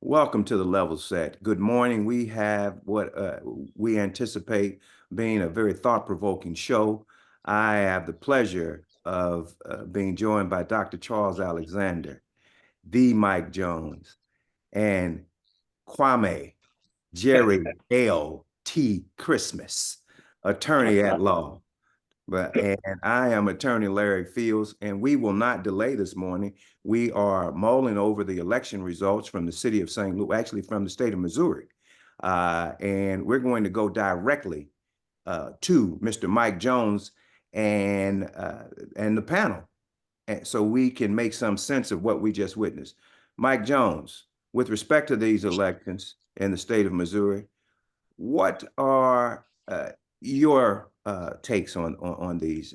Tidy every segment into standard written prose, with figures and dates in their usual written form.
Welcome to the Level Set. Good morning. We have what we anticipate being a very thought-provoking show. I have the pleasure of being joined by Dr. Charles Alexander, the Mike Jones, and Kwame, Jerry L. T. Christmas, attorney at law. And I am Attorney Larry Fields, and we will not delay this morning. We are mulling over the election results from the city of St. Louis, actually from the state of Missouri. And we're going to go directly to Mr. Mike Jones and the panel, so we can make some sense of what we just witnessed. Mike Jones, with respect to these elections in the state of Missouri, what are your takes on these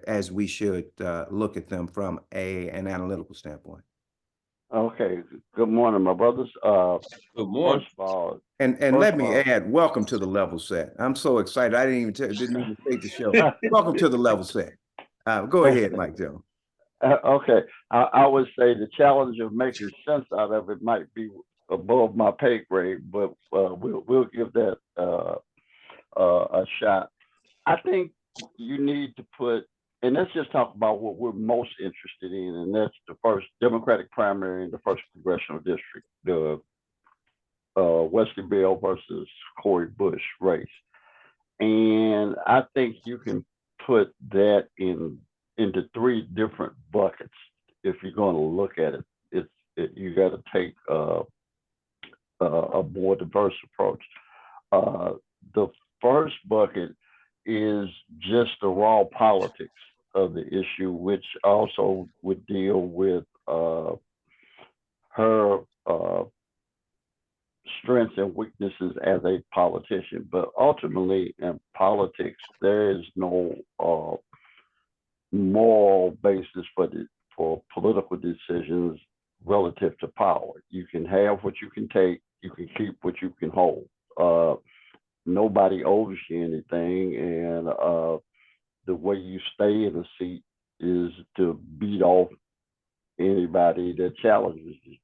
as we should look at them from an analytical standpoint? Okay. Good morning, my brothers. Good morning. First of all, And let me add, welcome to the Level Set. I'm so excited. I didn't even take the show. Welcome to the Level Set. Go ahead, Mike Jones. okay. I would say the challenge of making sense out of it might be above my pay grade, but we'll give that a shot. I think you need to put, and let's just talk about what we're most interested in, and that's the first Democratic primary in the first congressional district, the Wesley Bell versus Corey Bush race. And I think you can put that into three different buckets if you're going to look at it. You got to take a more diverse approach. The first bucket is just the raw politics of the issue, which also would deal with her strengths and weaknesses as a politician. But ultimately, in politics, there is no moral basis for political decisions relative to power. You can have what you can take, you can keep what you can hold. Nobody owes you anything, and the way you stay in a seat is to beat off anybody that challenges you.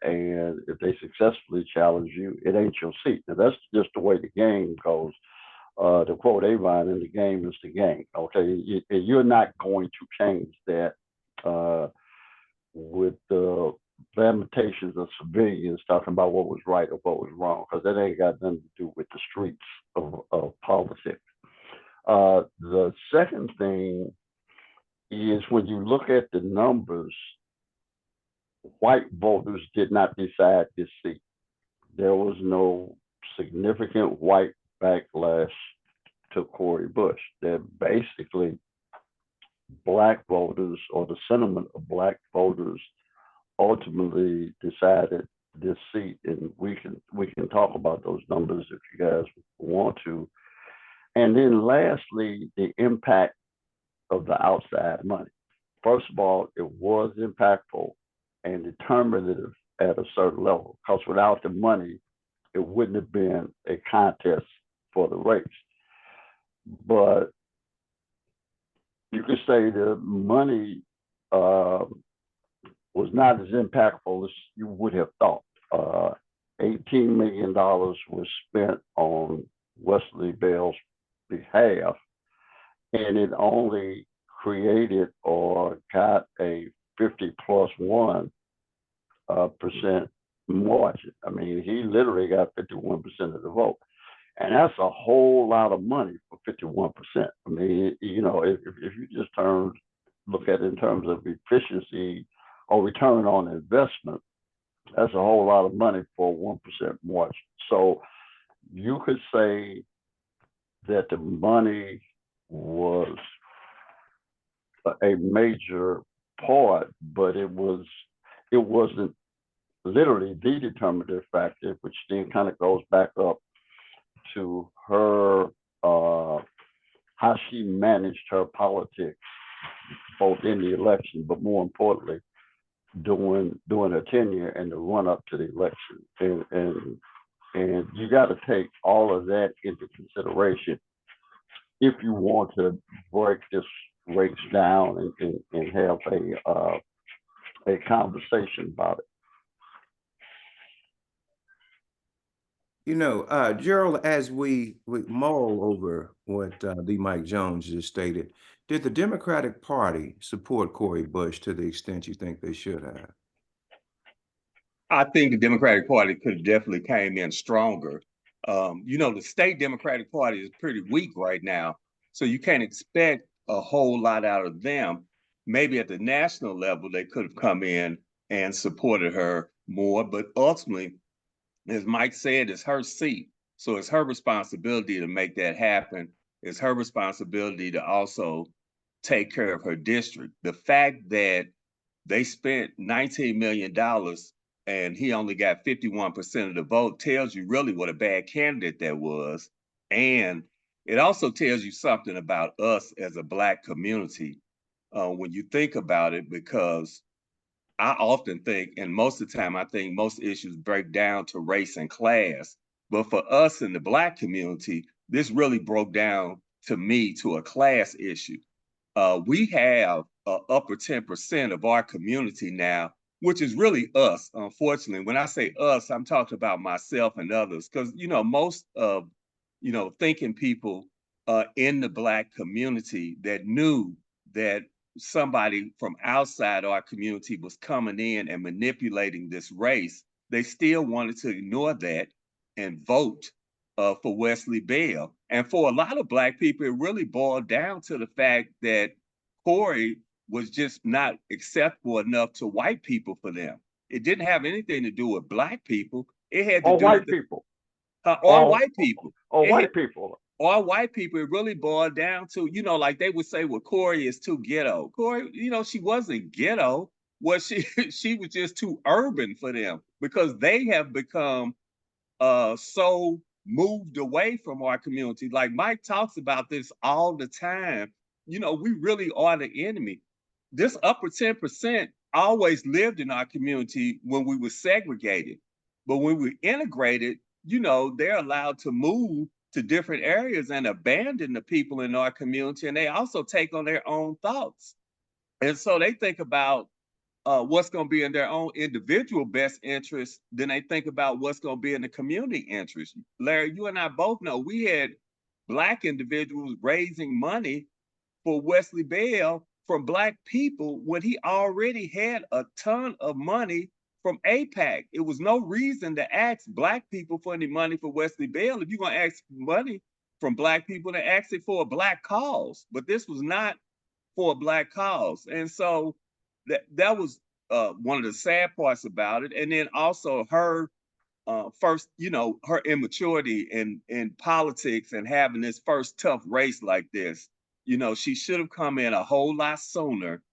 And if they successfully challenge you, it ain't your seat. Now, that's just the way the game goes. To quote Avon, in the game is the game. Okay, you're not going to change that with the lamentations of civilians talking about what was right or what was wrong, because that ain't got nothing to do with the streets of politics. The second thing is when you look at the numbers, white voters did not decide this seat. There was no significant white backlash to Corey Bush. That basically black voters, or the sentiment of black voters, ultimately decided this seat, and we can talk about those numbers if you guys want to. And then lastly, the impact of the outside money. First of all, it was impactful and determinative at a certain level, because without the money, it wouldn't have been a contest for the race. But you could say the money was not as impactful as you would have thought. $18 million was spent on Wesley Bell's behalf, and it only created or got a 50+1% margin. I mean, he literally got 51% of the vote. And that's a whole lot of money for 51%. I mean, if you just look at it in terms of efficiency or return on investment, that's a whole lot of money for a 1% margin. So you could say that the money was a major part, but it wasn't literally the determinative factor, which then kind of goes back up to her how she managed her politics, both in the election, but more importantly, during her tenure and the run up to the election. And you got to take all of that into consideration if you want to break this race down and have a conversation about it. Jerryl, as we mull over what the Mike Jones just stated, did the Democratic Party support Cori Bush to the extent you think they should have? I think the Democratic Party could have definitely came in stronger. The state Democratic Party is pretty weak right now, so you can't expect a whole lot out of them. Maybe at the national level, they could have come in and supported her more, but ultimately, as Mike said, it's her seat. So it's her responsibility to make that happen. It's her responsibility to also take care of her district. The fact that they spent $19 million and he only got 51% of the vote tells you really what a bad candidate that was. And it also tells you something about us as a Black community when you think about it, because I often think, and most of the time, I think most issues break down to race and class. But for us in the Black community, this really broke down to me to a class issue. We have upper 10% of our community now, which is really us. Unfortunately, when I say us, I'm talking about myself and others, because most of thinking people in the Black community that knew that somebody from outside our community was coming in and manipulating this race, they still wanted to ignore that and vote for Wesley Bell. And for a lot of Black people, it really boiled down to the fact that Cori was just not acceptable enough to white people for them. It didn't have anything to do with Black people. It had to Or do with white people. or white people. Or It had, white people. or white people, it really boiled down to, like they would say, well, Cori is too ghetto. Cori, she wasn't ghetto. She was just too urban for them because they have become so moved away from our community. Like Mike talks about this all the time. We really are the enemy. This upper 10% always lived in our community when we were segregated. But when we integrated, they're allowed to move to different areas and abandon the people in our community. And they also take on their own thoughts. And so they think about what's going to be in their own individual best interest, then they think about what's going to be in the community interest. Larry, you and I both know we had Black individuals raising money for Wesley Bell from Black people when he already had a ton of money from APAC. It was no reason to ask Black people for any money for Wesley Bell. If you're going to ask money from Black people, to ask it for a Black cause. But this was not for a Black cause. And so that was one of the sad parts about it. And then also her first, her immaturity in politics and having this first tough race like this. She should have come in a whole lot sooner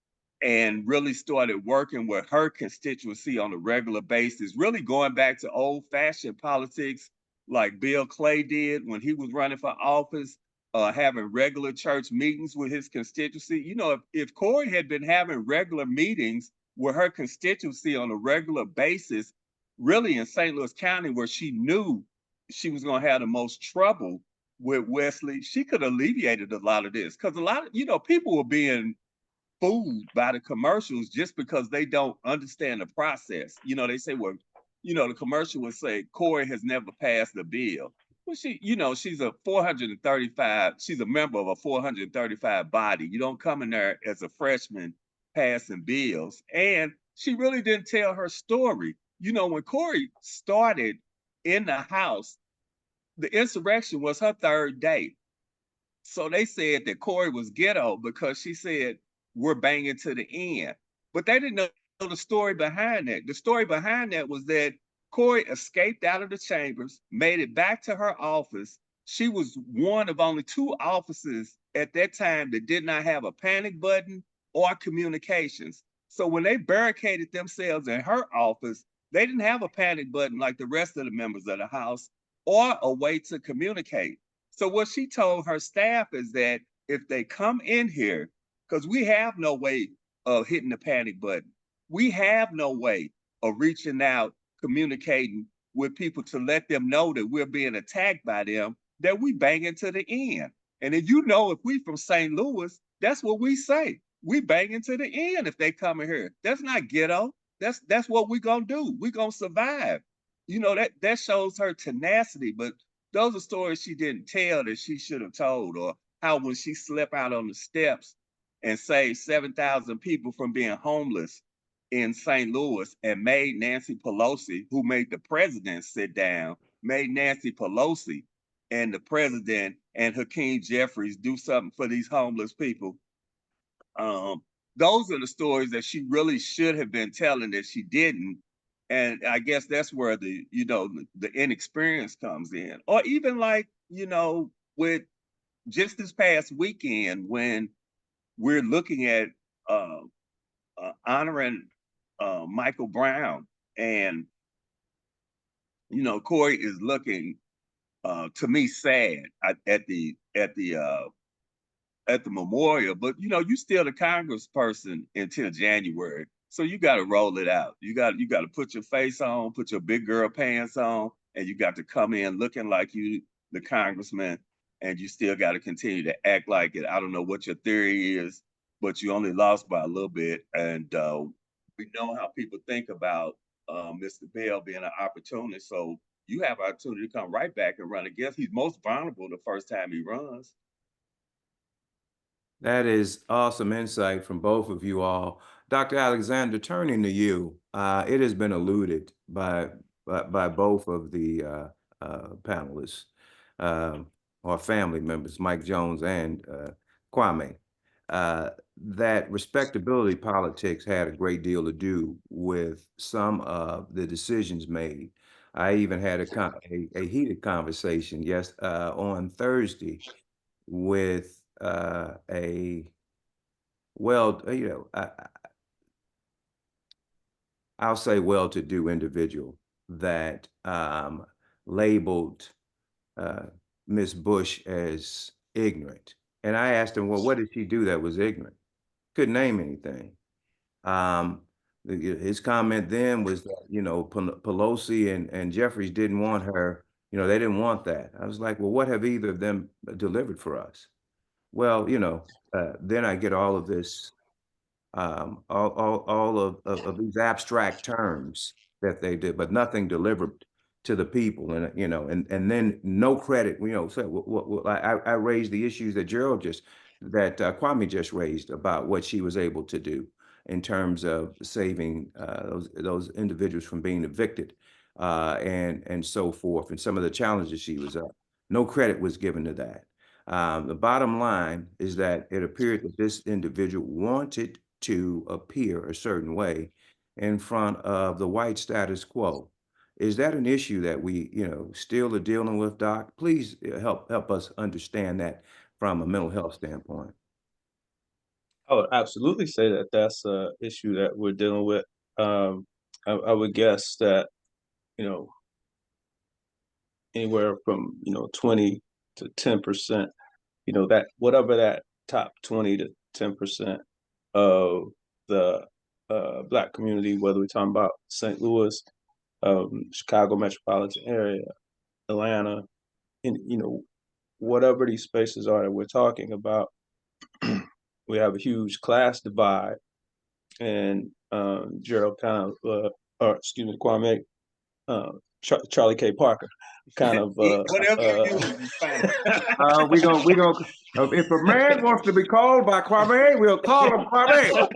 and really started working with her constituency on a regular basis, really going back to old fashioned politics like Bill Clay did when he was running for office, having regular church meetings with his constituency. If Cori had been having regular meetings with her constituency on a regular basis, really in St. Louis County, where she knew she was going to have the most trouble with Wesley, she could have alleviated a lot of this. Because a lot of, people were being fooled by the commercials just because they don't understand the process. They say, well, the commercial would say, Cori has never passed a bill. Well, she's a 435, she's a member of a 435 body. You don't come in there as a freshman passing bills. And she really didn't tell her story. When Cori started in the House, the insurrection was her third day. So they said that Cori was ghetto because she said, we're banging to the end. But they didn't know the story behind that. The story behind that was that Cori escaped out of the chambers, made it back to her office. She was one of only two offices at that time that did not have a panic button or communications. So when they barricaded themselves in her office, they didn't have a panic button like the rest of the members of the House or a way to communicate. So what she told her staff is that if they come in here, because we have no way of hitting the panic button, we have no way of reaching out, communicating with people to let them know that we're being attacked by them, that we bang into the end. And if we from St. Louis, that's what we say. We bang into the end if they come in here. That's not ghetto. That's what we're gonna do. We're gonna survive. you know, that shows her tenacity. But those are stories she didn't tell that she should have told, or how when she slept out on the steps and saved 7,000 people from being homeless in St. Louis and made Nancy Pelosi, who made the president sit down, made Nancy Pelosi and the president and Hakeem Jeffries do something for these homeless people. Um, those are the stories that she really should have been telling that she didn't. And I guess that's where the, you know, the inexperience comes in. Or even like, you know, with just this past weekend when we're looking at honoring Michael Brown, and you know, Corey is looking to me sad at the memorial, but you know, you still a congressperson until January. So you got to roll it out. You got to put your face on, put your big girl pants on, and you got to come in looking like you the congressman, and you still got to continue to act like it. I don't know what your theory is, but you only lost by a little bit, and we know how people think about Mr. Bell being an opportunist. So you have opportunity to come right back and run against. He's most vulnerable the first time he runs. That is awesome insight from both of you all. Dr. Alexander, turning to you, it has been alluded by both of the panelists um, or family members, Mike Jones and Kwame, that respectability politics had a great deal to do with some of the decisions made. I even had a heated conversation on Thursday with a well, I'll say well-to-do individual that labeled uh, Miss Bush as ignorant. And I asked him, well, what did she do that was ignorant? Couldn't name anything. Um, his comment then was that, you know, Pelosi and Jeffries didn't want her, you know, they didn't want that. I was like, well, what have either of them delivered for us? Well, you know, then I get all of this, all of these abstract terms that they did, but nothing delivered to the people. And, you know, and then no credit, you know, so I raised the issues that Kwame just raised about what she was able to do in terms of saving those individuals from being evicted and so forth, and some of the challenges she was up. No credit was given to that. The bottom line is that it appeared that this individual wanted to appear a certain way in front of the white status quo. Is that an issue that we, you know, still are dealing with, Doc? Please help us understand that from a mental health standpoint. I would absolutely say that that's a issue that we're dealing with. I would guess that, you know, anywhere from, you know, 20 to 10%, you know, that whatever that top 20 to 10% of the Black community, whether we're talking about St. Louis, Chicago metropolitan area, Atlanta, and, you know, whatever these spaces are that we're talking about, we have a huge class divide. And Jerryl kind of, or excuse me, Kwame, Charlie K. Parker, kind of. Whatever you use is fine. We gonna if a man wants to be called by Kwame, we'll call him Kwame.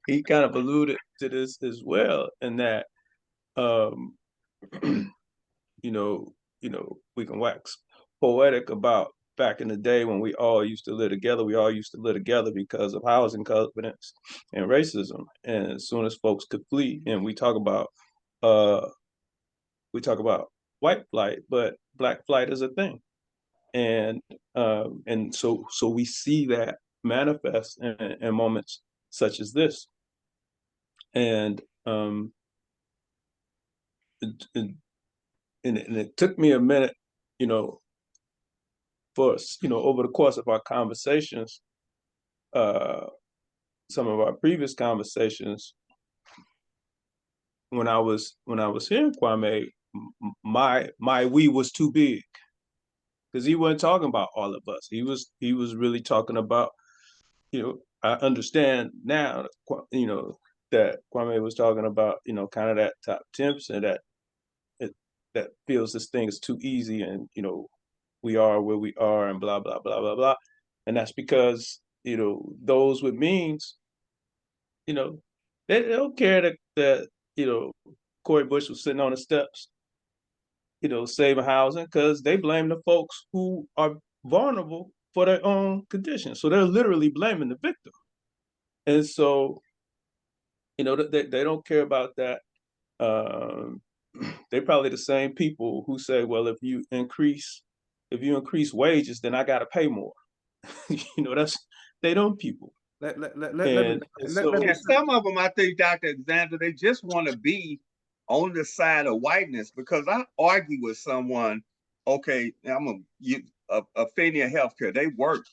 He kind of alluded to this as well, in that, you know, we can wax poetic about back in the day when we all used to live together. We all used to live together because of housing covenants and racism. And as soon as folks could flee, and uh, we talk about white flight, but Black flight is a thing. And so we see that manifest in moments such as this. And and it took me a minute, you know, for us, you know, over the course of our conversations, some of our previous conversations, when I was hearing Kwame, my we was too big, because he wasn't talking about all of us. He was really talking about, you know, I understand now, you know, that Kwame was talking about, kind of that top 10% that feels this thing is too easy, and we are where we are, and blah blah blah blah blah, and that's because those with means, they don't care that Cori Bush was sitting on the steps, saving housing, because they blame the folks who are vulnerable for their own conditions. So they're literally blaming the victim. And so, they don't care about that. They're probably the same people who say, well, if you increase wages, then I got to pay more. That's they don't people. Let And so, Yeah, some of them, I think, Dr. Alexander, they just want to be on the side of whiteness, because I argue with someone, okay, I'm Affinia Healthcare. They work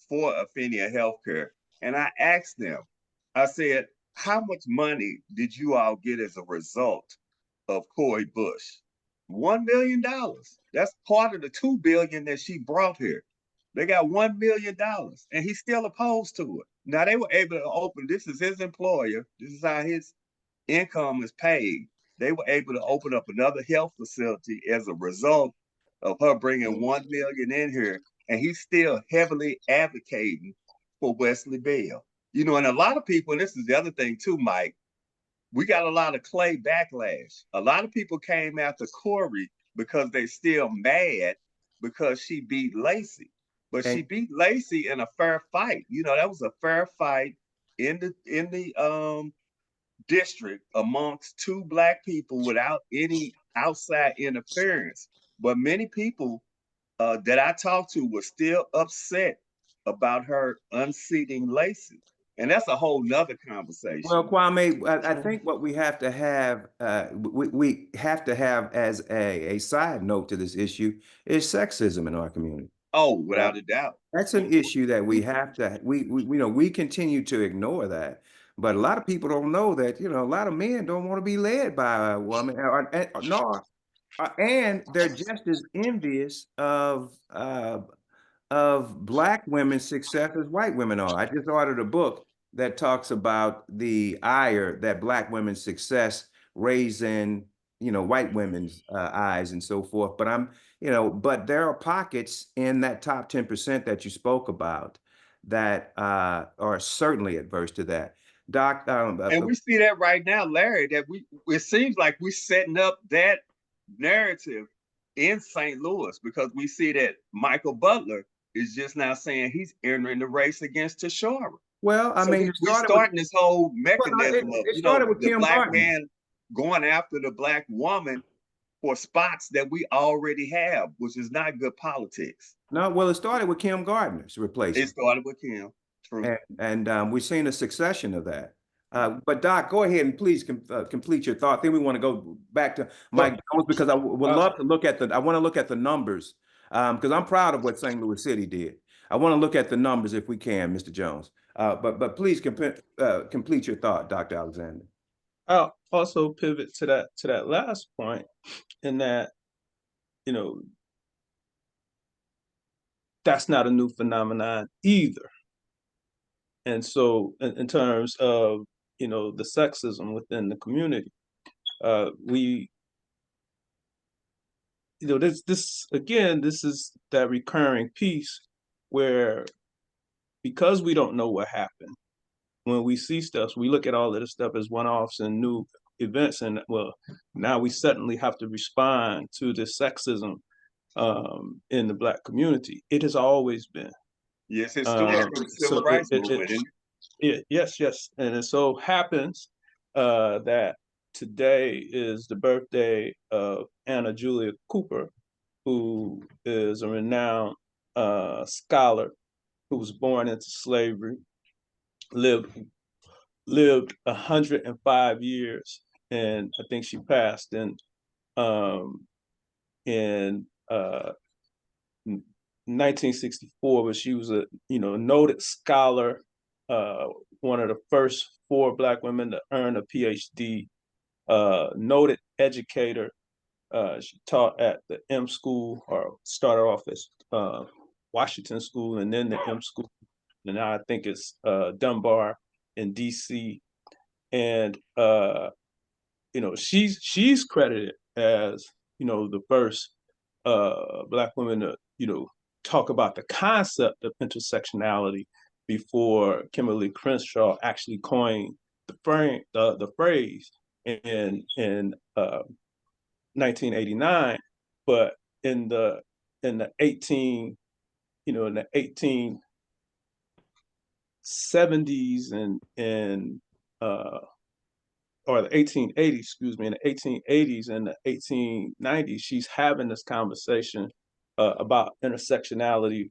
for Affinia Healthcare. And I asked them, I said, how much money did you all get as a result of Cori Bush? $1 million. That's part of the $2 billion that she brought here. They got $1 million, and he's still opposed to it. Now they were able to open. This is his employer. This is how his income is paid. They were able to open up another health facility as a result of her bringing 1 million in here, and he's still heavily advocating for Wesley Bell. And a lot of people, and this is the other thing too, Mike, we got a lot of Clay backlash. A lot of people came after Cori because they still mad because she beat Lacey. But she beat Lacey in a fair fight. That was a fair fight in the district amongst two Black people without any outside interference. But many people that I talked to were still upset about her unseating Lacey. And that's a whole nother conversation. Well, Kwame, I think what we have to have, we have to have as a side note to this issue is sexism in our community. Oh, without a doubt. That's an issue that we have to, we continue to ignore that. But a lot of people don't know that, a lot of men don't want to be led by a woman, and they're just as envious of Black women's success as white women are. I just ordered a book that talks about the ire that Black women's success raised in, white women's eyes and so forth. But but there are pockets in that top 10% that you spoke about that are certainly adverse to that. Doc, and we see that right now, Larry, that it seems like we're setting up that narrative in St. Louis, because we see that Michael Butler is just now saying he's entering the race against Tashara. Well, I mean, we're starting this whole mechanism of the Black man going after the Black woman for spots that we already have, which is not good politics. No, well, it started with Kim Gardner's replacement. It started with Kim, true. And we've seen a succession of that. But Doc, go ahead and please complete your thought. Then we want to go back to Mike Jones, because I would love to look at I want to look at the numbers, because I'm proud of what St. Louis City did. I want to look at the numbers if we can, Mr. Jones. But please complete your thought, Dr. Alexander. I'll also pivot to that last point, in that, that's not a new phenomenon either. And so in terms of, the sexism within the community, this is that recurring piece where, because we don't know what happened, when we see stuff, we look at all of this stuff as one-offs and new events, and well, now we suddenly have to respond to this sexism in the Black community. It has always been. Yes, it's from the civil rights movement. Yes, and it so happens that today is the birthday of Anna Julia Cooper, who is a renowned scholar who was born into slavery, lived 105 years, and I think she passed in 1964. But she was a noted scholar, one of the first 4 Black women to earn a PhD, noted educator. She taught at the M School, or started off as Washington School and then the M School, and now I think it's Dunbar in DC. And she's credited as the first Black woman to talk about the concept of intersectionality before Kimberly Crenshaw actually coined the phrase in 1989. But in the 1870s and or the 1880s, excuse me, in the 1880s and the 1890s, she's having this conversation about intersectionality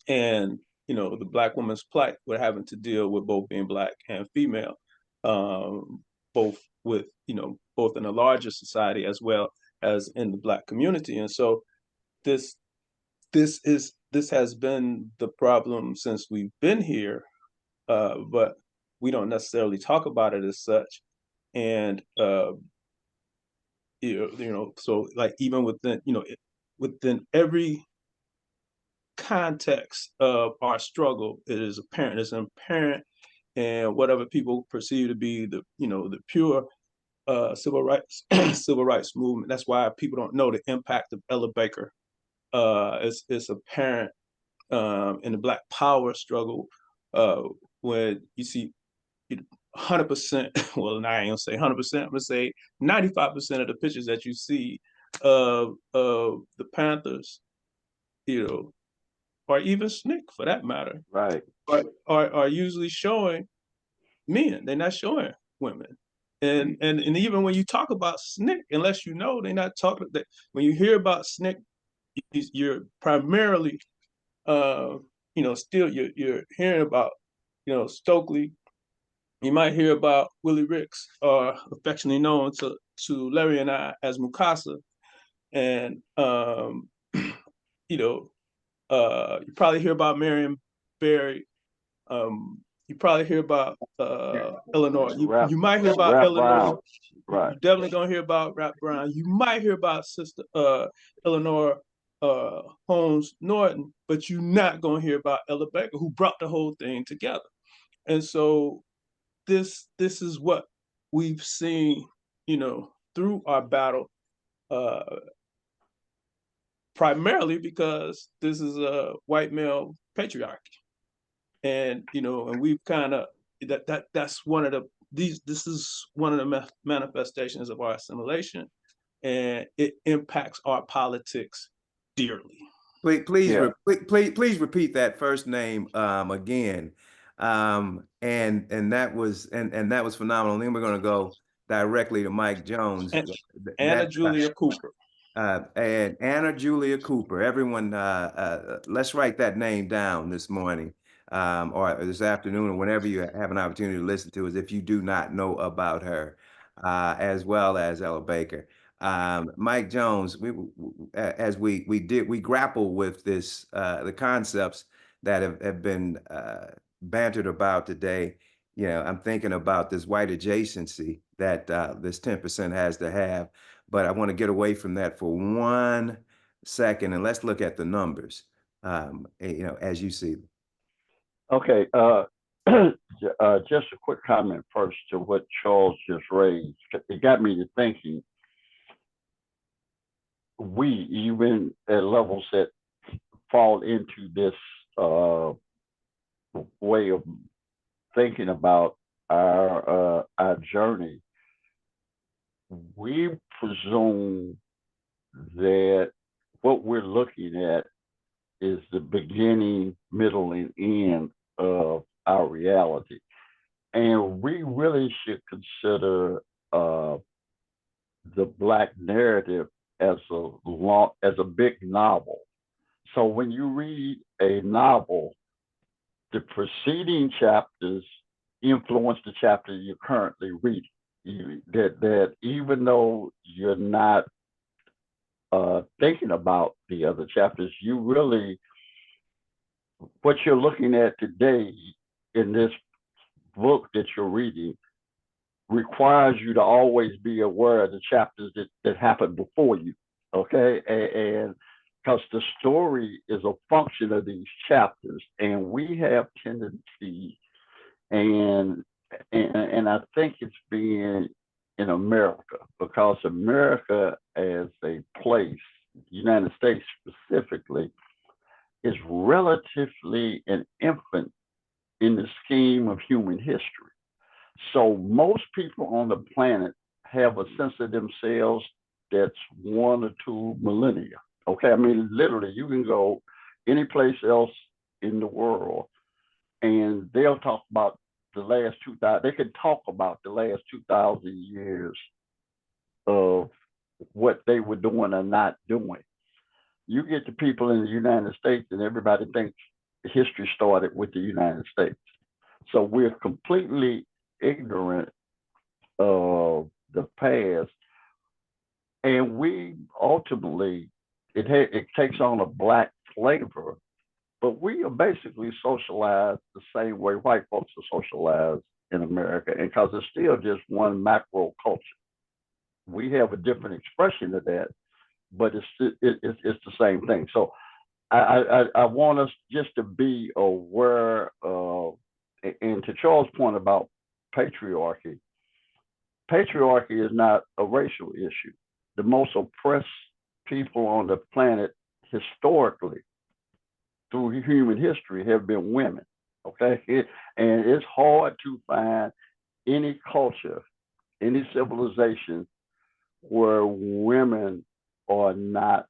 and the Black woman's plight. We're having to deal with both being Black and female, both with both in the larger society as well as in the Black community. And so this has been the problem since we've been here, but we don't necessarily talk about it as such. And so like even within every context of our struggle, it is apparent. It's apparent, and whatever people perceive to be the pure civil rights civil rights movement. That's why people don't know the impact of Ella Baker. It's apparent in the Black Power struggle when you see 100%. Well, I ain't gonna say 100%. I'm gonna say 95% of the pictures that you see of the Panthers, or even SNCC for that matter, Right. are usually showing men. They're not showing women. And even when you talk about SNCC, unless they're not talking. When you hear about SNCC, you're primarily, still you're hearing about, Stokely. You might hear about Willie Ricks, or affectionately known to Larry and I as Mukasa, and you probably hear about Marion Barry. You probably hear about Eleanor. You might hear about Eleanor. Right. You're definitely gonna hear about Rap Brown. You might hear about Sister Eleanor Holmes Norton, but you're not gonna hear about Ella Baker, who brought the whole thing together. And so this is what we've seen, through our battle, primarily because this is a white male patriarchy, and and we've kind of that's one of the this is one of the manifestations of our assimilation, and it impacts our politics dearly. Please repeat that first name again. And that was phenomenal. And then we're going to go directly to Mike Jones. Anna Julia Cooper. And Anna Julia Cooper. Everyone, let's write that name down this morning, or this afternoon, or whenever you have an opportunity to listen to us, if you do not know about her, as well as Ella Baker. Mike Jones, we grapple with this, the concepts that have been bantered about today. I'm thinking about this white adjacency that this 10% has to have, but I want to get away from that for 1 second, and let's look at the numbers, as you see them. Okay. Just a quick comment first to what Charles just raised. It got me to thinking. We, even at levels that fall into this way of thinking about our journey, we presume that what we're looking at is the beginning, middle, and end of our reality. And we really should consider the Black narrative as a big novel. So when you read a novel, the preceding chapters influence the chapter you're currently reading. That even though you're not thinking about the other chapters, what you're looking at today in this book that you're reading requires you to always be aware of the chapters that happened before you, okay? And because the story is a function of these chapters, and we have tendencies, and and I think it's being in America, because America as a place, the United States specifically, is relatively an infant in the scheme of human history. So most people on the planet have a sense of themselves that's 1 or 2 millennia. Okay, I mean, literally, you can go any place else in the world, and they'll talk about the last 2,000. They can talk about the last 2,000 years of what they were doing or not doing. You get the people in the United States, and everybody thinks history started with the United States. So we're completely ignorant of the past, and we ultimately it takes on a black flavor, but we are basically socialized the same way white folks are socialized in America, and because it's still just one macro culture. We have a different expression of that, but it's the same thing. So I want us just to be aware of, and to Charles' point about patriarchy, patriarchy is not a racial issue. The most oppressed people on the planet historically through human history have been women. Okay. And it's hard to find any culture, any civilization where women are not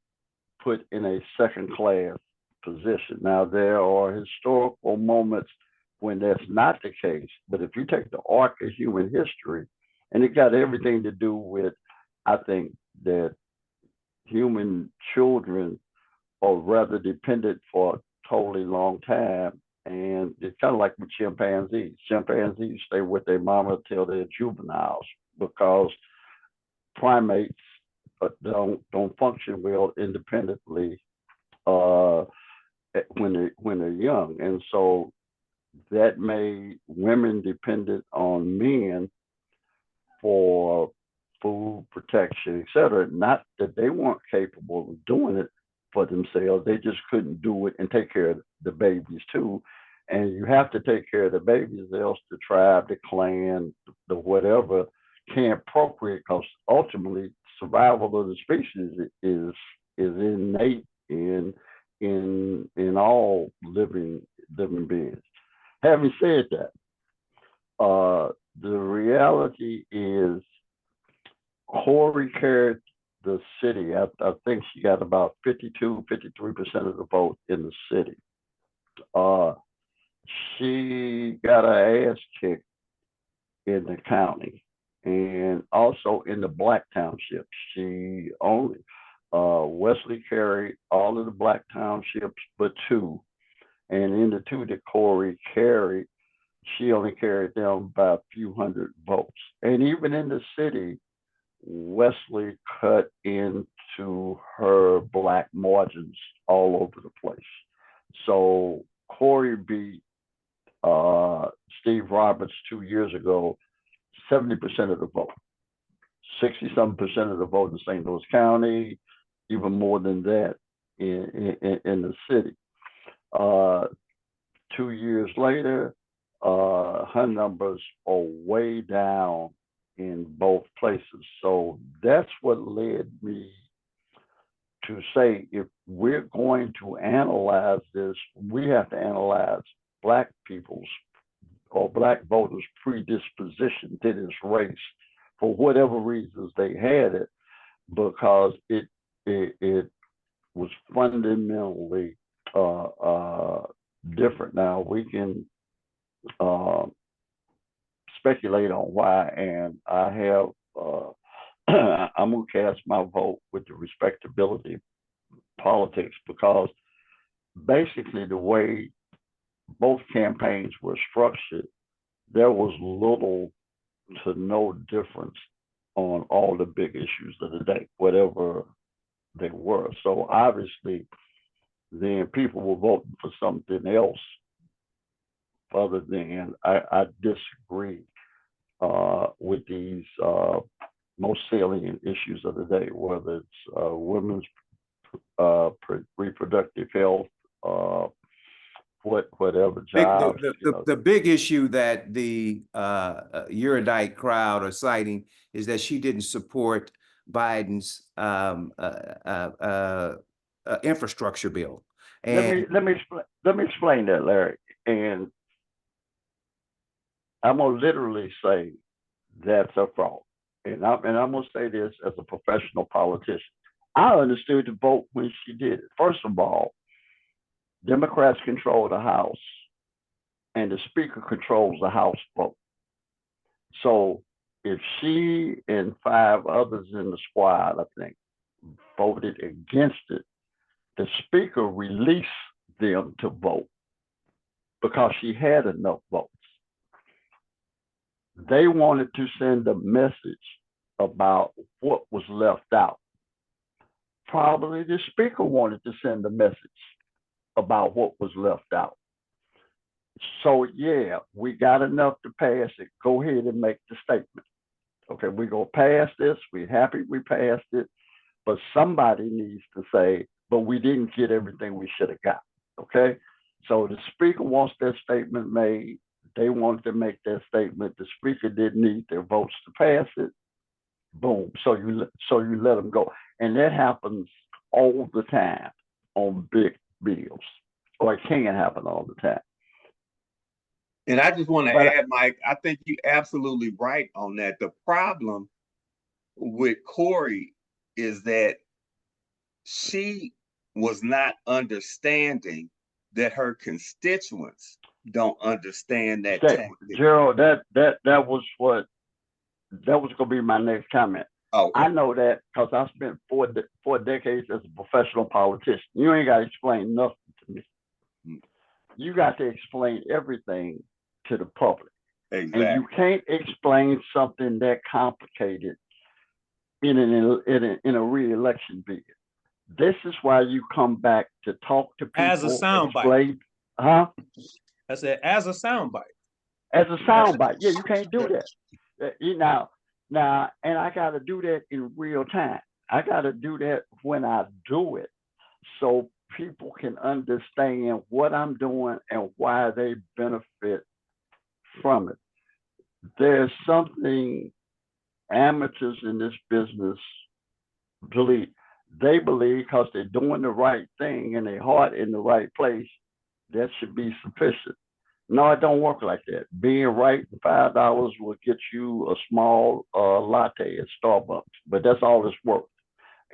put in a second class position. Now, there are historical moments when that's not the case, but if you take the arc of human history, and it got everything to do with, I think, that human children are rather dependent for a totally long time. And it's kind of like with chimpanzees. Chimpanzees stay with their mama till they're juveniles, because primates don't function well independently when they're young, and so that made women dependent on men for food, protection, etc. Not that they weren't capable of doing it for themselves; they just couldn't do it and take care of the babies too. And you have to take care of the babies, else the tribe, the clan, the whatever can't procreate, because ultimately survival of the species is innate in all living beings. Having said that, the reality is Corey carried the city. I think she got about 53% of the vote in the city. She got her ass kicked in the county and also in the black townships. She only Wesley carried all of the black townships but 2, and in the 2 that Corey carried, she only carried them by a few hundred votes. And even in the city, Wesley cut into her black margins all over the place. So Corey beat Steve Roberts 2 years ago, 70% of the vote, 60-some% of the vote in St. Louis County, even more than that in the city. 2 years later, her numbers are way down in both places. So that's what led me to say, if we're going to analyze this, we have to analyze black people's or black voters' predisposition to this race for whatever reasons they had it, because it was fundamentally different. Now we can speculate on why, and I have I'm gonna cast my vote with the respectability politics, because basically the way both campaigns were structured, there was little to no difference on all the big issues of the day, whatever they were. So obviously, then people were voting for something else other than I disagree with these most salient issues of the day, whether it's women's reproductive health, whatever Big, jobs, the big issue that the erudite crowd are citing is that she didn't support Biden's infrastructure bill. And let me explain that, Larry. And I'm gonna literally say that's a fraud. And I'm gonna say this as a professional politician. I understood the vote when she did it. First of all, Democrats control the House, and the Speaker controls the House vote. So if she and 5 others in the squad, I think, voted against it, the Speaker released them to vote because she had enough votes. They wanted to send a message about what was left out. Probably the Speaker wanted to send a message about what was left out. So yeah, we got enough to pass it. Go ahead and make the statement. Okay, we're gonna pass this. We're happy we passed it, but somebody needs to say, but we didn't get everything we should have got. Okay, so the Speaker wants that statement made. They wanted to make that statement. The Speaker didn't need their votes to pass it. Boom. So you let them go, and that happens all the time on big bills, or it can happen all the time. And I just want to add, Mike, I think you're absolutely right on that. The problem with Corey is that she was not understanding that her constituents don't understand that tactic. Jerryl, that was going to be my next comment. Oh, okay. I know that because I spent 4 decades as a professional politician. You ain't got to explain nothing to me. You got to explain everything to the public. Exactly. And you can't explain something that complicated in a re-election bid. This is why you come back to talk to people. As a soundbite. Huh? I said, as a soundbite. As a soundbite. Yeah, you can't do that. Now, and I got to do that in real time. I got to do that when I do it, so people can understand what I'm doing and why they benefit from it. There's something amateurs in this business believe. They believe because they're doing the right thing and their heart in the right place, that should be sufficient. No, it don't work like that. Being right, $5 will get you a small latte at Starbucks, but that's all it's worth.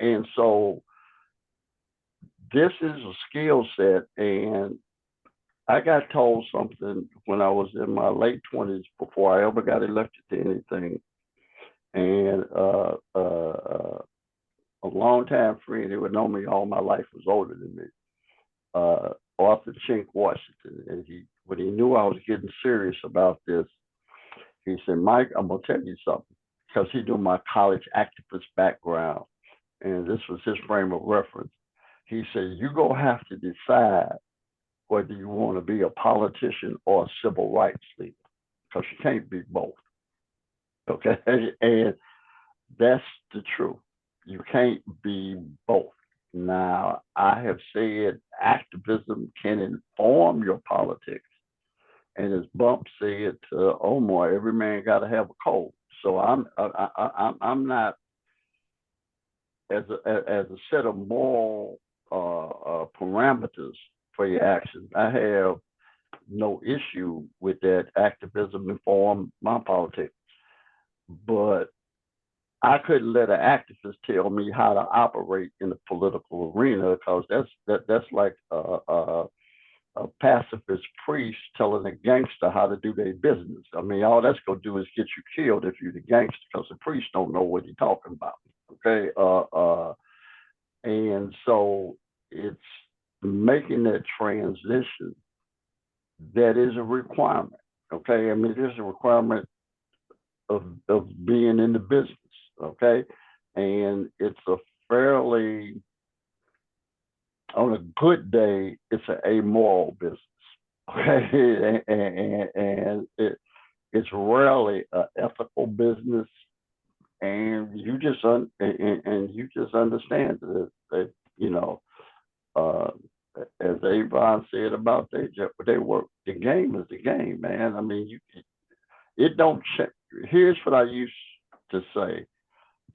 And so this is a skill set, and I got told something when I was in my late 20s before I ever got elected to anything. And a longtime friend who had known me all my life, was older than me, Arthur Chink Washington. And when he knew I was getting serious about this, he said, Mike, I'm going to tell you something, because he knew my college activist background, and this was his frame of reference. He said, you're going to have to decide whether you want to be a politician or a civil rights leader, because you can't be both. Okay? And that's the truth. You can't be both. Now, I have said activism can inform your politics. And as Bump said to Omar, every man got to have a code. So I'm not, as a set of moral parameters for your actions, I have no issue with that activism inform my politics. But I couldn't let an activist tell me how to operate in the political arena, because that's like a pacifist priest telling a gangster how to do their business. I mean, all that's gonna do is get you killed if you're the gangster, because the priest don't know what he's talking about. Okay, and so it's making that transition that is a requirement. Okay, I mean, there's a requirement of being in the business. Okay, and it's a fairly, on a good day, it's an amoral business. Okay, and it's rarely an ethical business, and you just understand that as Avon said about they work. The game is the game, man. I mean, it don't change. Here's what I used to say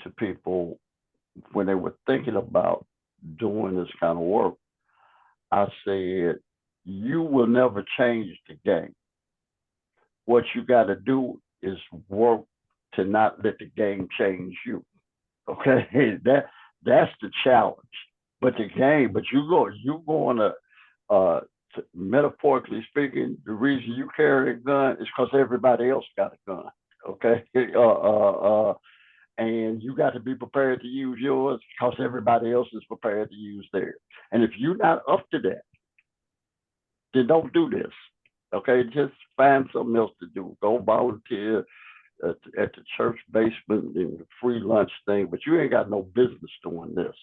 to people when they were thinking about doing this kind of work. I said, you will never change the game. What you got to do is work to not let the game change you. Okay, that's the challenge. But the game, but you're going metaphorically speaking, the reason you carry a gun is because everybody else got a gun. Okay, and you got to be prepared to use yours because everybody else is prepared to use theirs. And if you're not up to that, then don't do this. Okay, just find something else to do. Go volunteer at the church basement and the free lunch thing, but you ain't got no business doing this.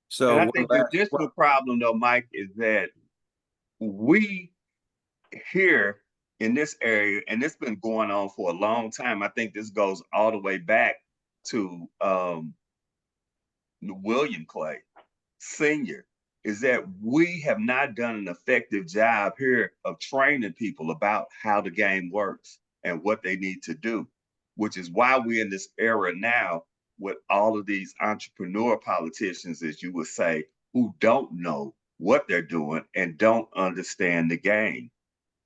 So And I one think the last, additional problem, though, Mike, is that we here in this area, and it's been going on for a long time. I think this goes all the way back to William Clay Sr., is that we have not done an effective job here of training people about how the game works and what they need to do, which is why we're in this era now with all of these entrepreneur politicians, as you would say, who don't know what they're doing and don't understand the game.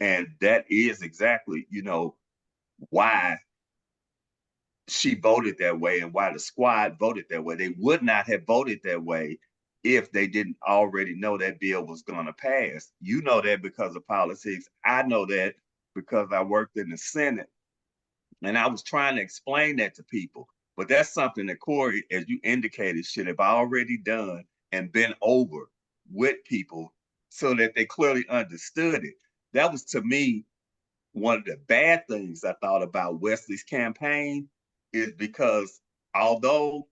And that is exactly, why she voted that way and why the squad voted that way. They would not have voted that way if they didn't already know that bill was going to pass. You know that because of politics. I know that because I worked in the Senate and I was trying to explain that to people. But that's something that Corey, as you indicated, should have already done and been over with people so that they clearly understood it. That was, to me, one of the bad things I thought about Wesley's campaign is because although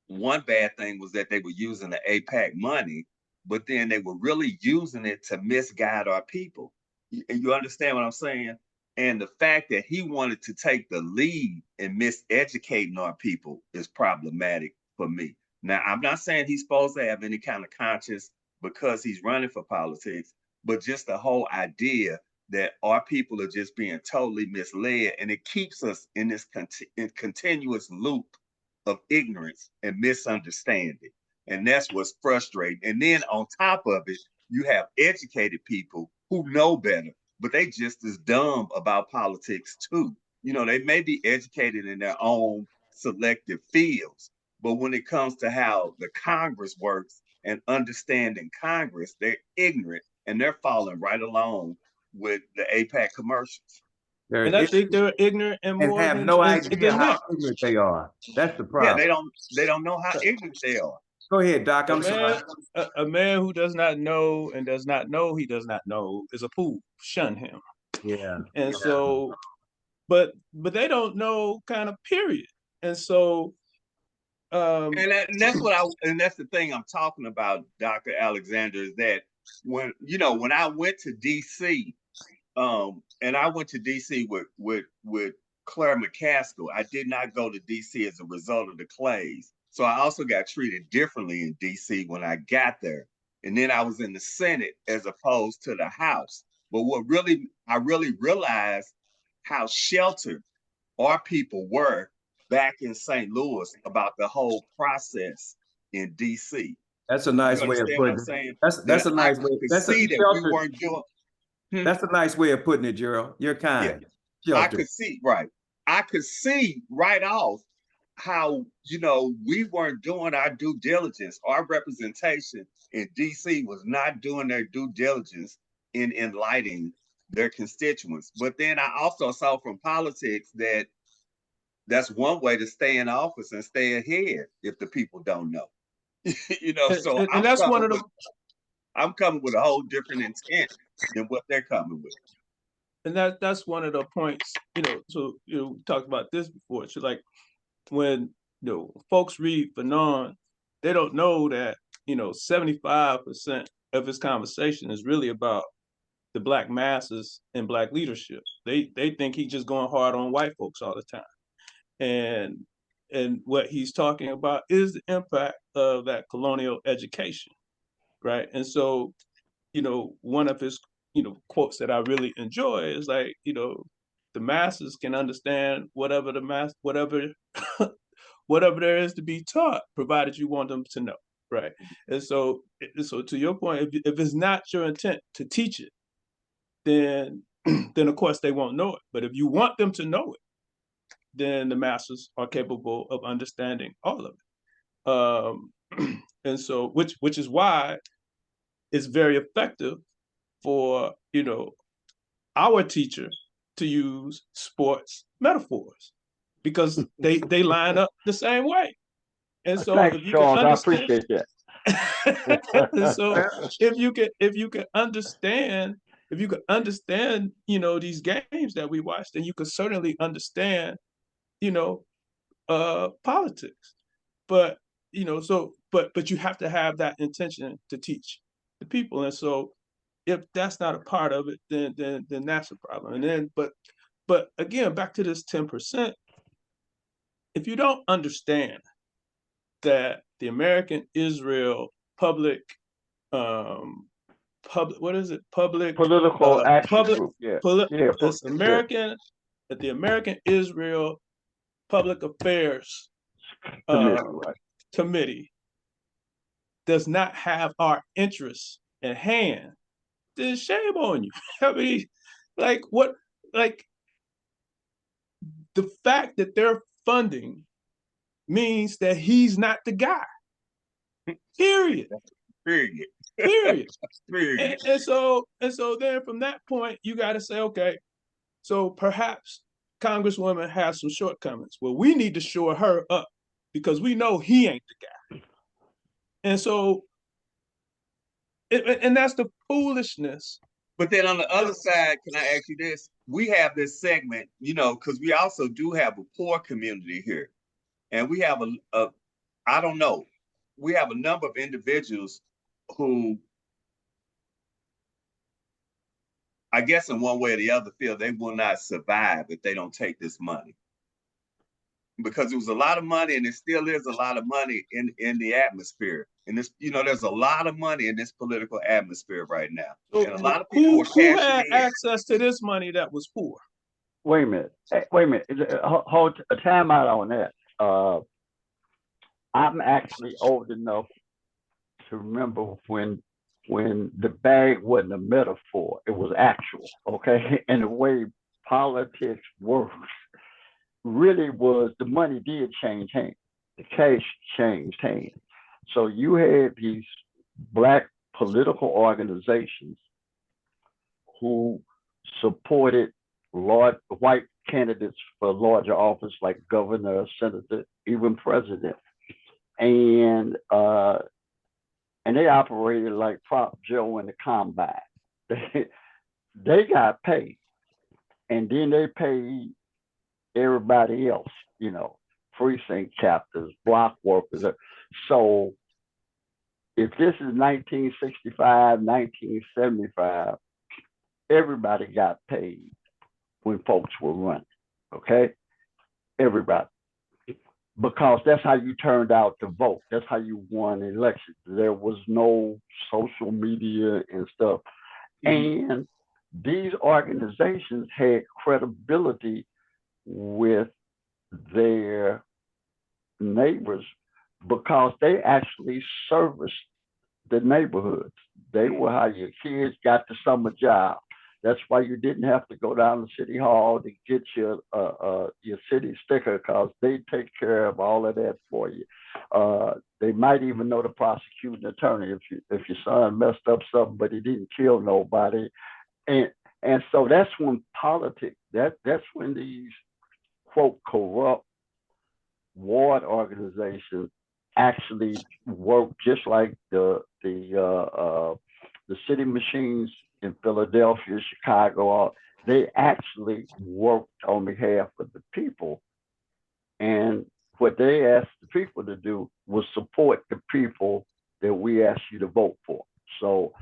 one bad thing was that they were using the APAC money, but then they were really using it to misguide our people. You understand what I'm saying? And the fact that he wanted to take the lead in miseducating our people is problematic for me. Now, I'm not saying he's supposed to have any kind of conscience because he's running for politics, but just the whole idea that our people are just being totally misled, and it keeps us in this continuous loop of ignorance and misunderstanding. And that's what's frustrating. And then on top of it, you have educated people who know better, but they just as dumb about politics too. They may be educated in their own selective fields, but when it comes to how the Congress works and understanding Congress, they're ignorant and they're falling right along with the APAC commercials. And I think they're ignorant and and more have no idea than how that. ignorant they are. That's the Yeah, problem. they don't know how ignorant they are. Go ahead, Doc. A I'm sorry. man, a man who does not know and does not know he does not know is a fool. Shun him. Yeah. And so, but they don't know, kind of, period. And so, And that's the thing I'm talking about, Dr. Alexander, is that when I went to DC, and I went to DC with Claire McCaskill, I did not go to DC as a result of the Clays. So I also got treated differently in DC when I got there. And then I was in the Senate as opposed to the House. But I really realized how sheltered our people were back in St. Louis about the whole process in DC. That's a You nice way of understand what I'm putting it. saying? That's a I nice way. could That's a see that we shelter. weren't doing. That's a nice way of putting it, Jerryl. You're Yeah, kind. I Shelter. could see, right. I could see right off how, we weren't doing our due diligence. Our representation in DC was not doing their due diligence in enlightening their constituents. But then I also saw from politics that that's one way to stay in office and stay ahead if the people don't know. So and that's one of the I'm coming with a whole different intent than what they're coming with. and that's one of the points. So we talked about this before. So, like, when folks read Fanon, they don't know that 75% of his conversation is really about the Black masses and Black leadership. They think he's just going hard on white folks all the time. And and what he's talking about is the impact of that colonial education, right? And so, one of his, quotes that I really enjoy is like, the masses can understand whatever whatever there is to be taught, provided you want them to know, right? And so to your point, if it's not your intent to teach it, then then of course they won't know it. But if you want them to know it, then the masses are capable of understanding all of it. And so, which is why it's very effective for our teacher to use sports metaphors, because they line up the same way. And so Thanks, if you can Charles. I understand, appreciate that. so if you can understand, these games that we watch, then you could certainly understand, you know, politics. But but you have to have that intention to teach the people. And so if that's not a part of it, then that's a problem. And then but again, back to this 10%, if you don't understand that the American Israel public what is it? Political action Public group. Yeah. it's American the American Israel Public Affairs Committee, right. Committee does not have our interests in hand, then shame on you. I mean, like what like the fact that they're funding means that he's not the guy. Period. Period. Period. Period. And so then from that point, you got to say, okay, so perhaps Congresswoman has some shortcomings. Well, we need to shore her up because we know he ain't the guy. And so, and that's the foolishness. But then on the other side, can I ask you this? We have this segment, because we also do have a poor community here. And we have I don't know, we have a number of individuals who, I guess in one way or the other, feel they will not survive if they don't take this money. Because it was a lot of money, and it still is a lot of money in the atmosphere. And this, there's a lot of money in this political atmosphere right now. So and a lot of people who had access to this money that was poor? Wait a minute. Hold a time out on that. I'm actually old enough to remember when the bag wasn't a metaphor, it was actual, okay? And the way politics works really was the money did change hands. The cash changed hands. So you had these Black political organizations who supported white candidates for larger office like governor, senator, even president. And they operated like Prop Joe in the combine. They got paid, and then they paid everybody else, precinct chapters, block workers. So if this is 1965, 1975, everybody got paid when folks were running, okay? Everybody. Because that's how you turned out to vote. That's how you won elections. There was no social media and stuff. Mm-hmm. And these organizations had credibility with their neighbors because they actually serviced the neighborhoods. They were how your kids got the summer job. That's why you didn't have to go down to City Hall to get your city sticker, because they take care of all of that for you. They might even know the prosecuting attorney if your son messed up something, but he didn't kill nobody. And so that's when politics, that's when these quote corrupt ward organizations actually work just like the city machines in Philadelphia, Chicago. They actually worked on behalf of the people. And what they asked the people to do was support the people that we asked you to vote for. So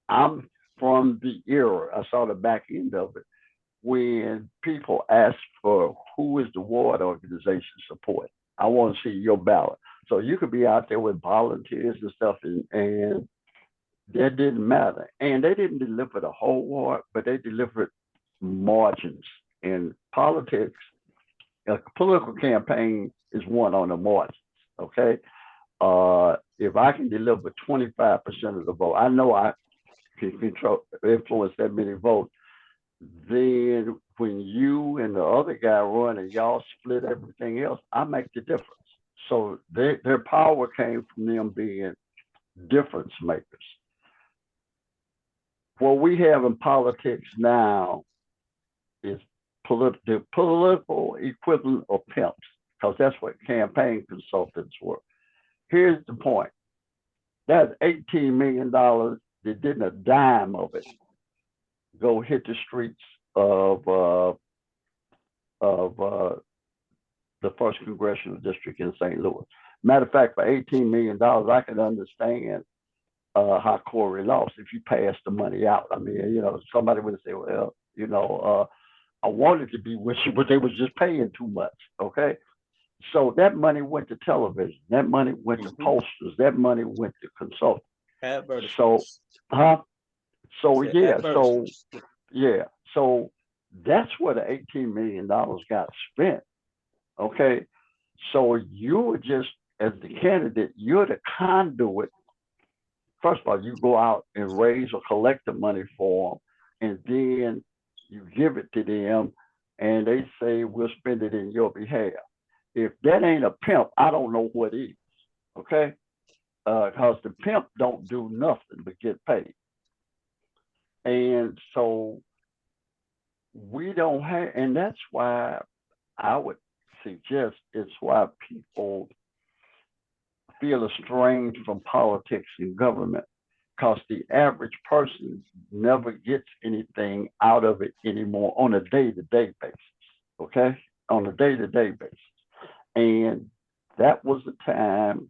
I'm from the era, I saw the back end of it, when people asked for who is the ward organization support. I want see your ballot. So you could be out there with volunteers and stuff, and that didn't matter. And they didn't deliver the whole war, but they delivered margins. In politics, a political campaign is won on the margins. Okay. If I can deliver 25% of the vote, I know I can influence that many votes. Then when you and the other guy run and y'all split everything else, I make the difference. So their power came from them being difference makers. What we have in politics now is the political equivalent of pimps, because that's what campaign consultants were. Here's the point. That's $18 million. They didn't a dime of it go hit the streets of the first congressional district in St. Louis. Matter of fact, for $18 million, I can understand how Corey lost if you pass the money out. I mean, somebody would say, well, I wanted to be with you, but they was just paying too much. Okay. So that money went to television. That money went to posters. That money went to consultants. Advertisements. So that's where the $18 million got spent. Okay. So you were just, as the candidate, you're the conduit. First of all, you go out and raise or collect the money for them, and then you give it to them, and they say, we'll spend it in your behalf. If that ain't a pimp, I don't know what is. Okay. Because the pimp don't do nothing but get paid. And so we don't have, and that's why I would suggest it's why people feel estranged from politics and government, because the average person never gets anything out of it anymore on a day-to-day basis. Okay. On a day-to-day basis. And that was the time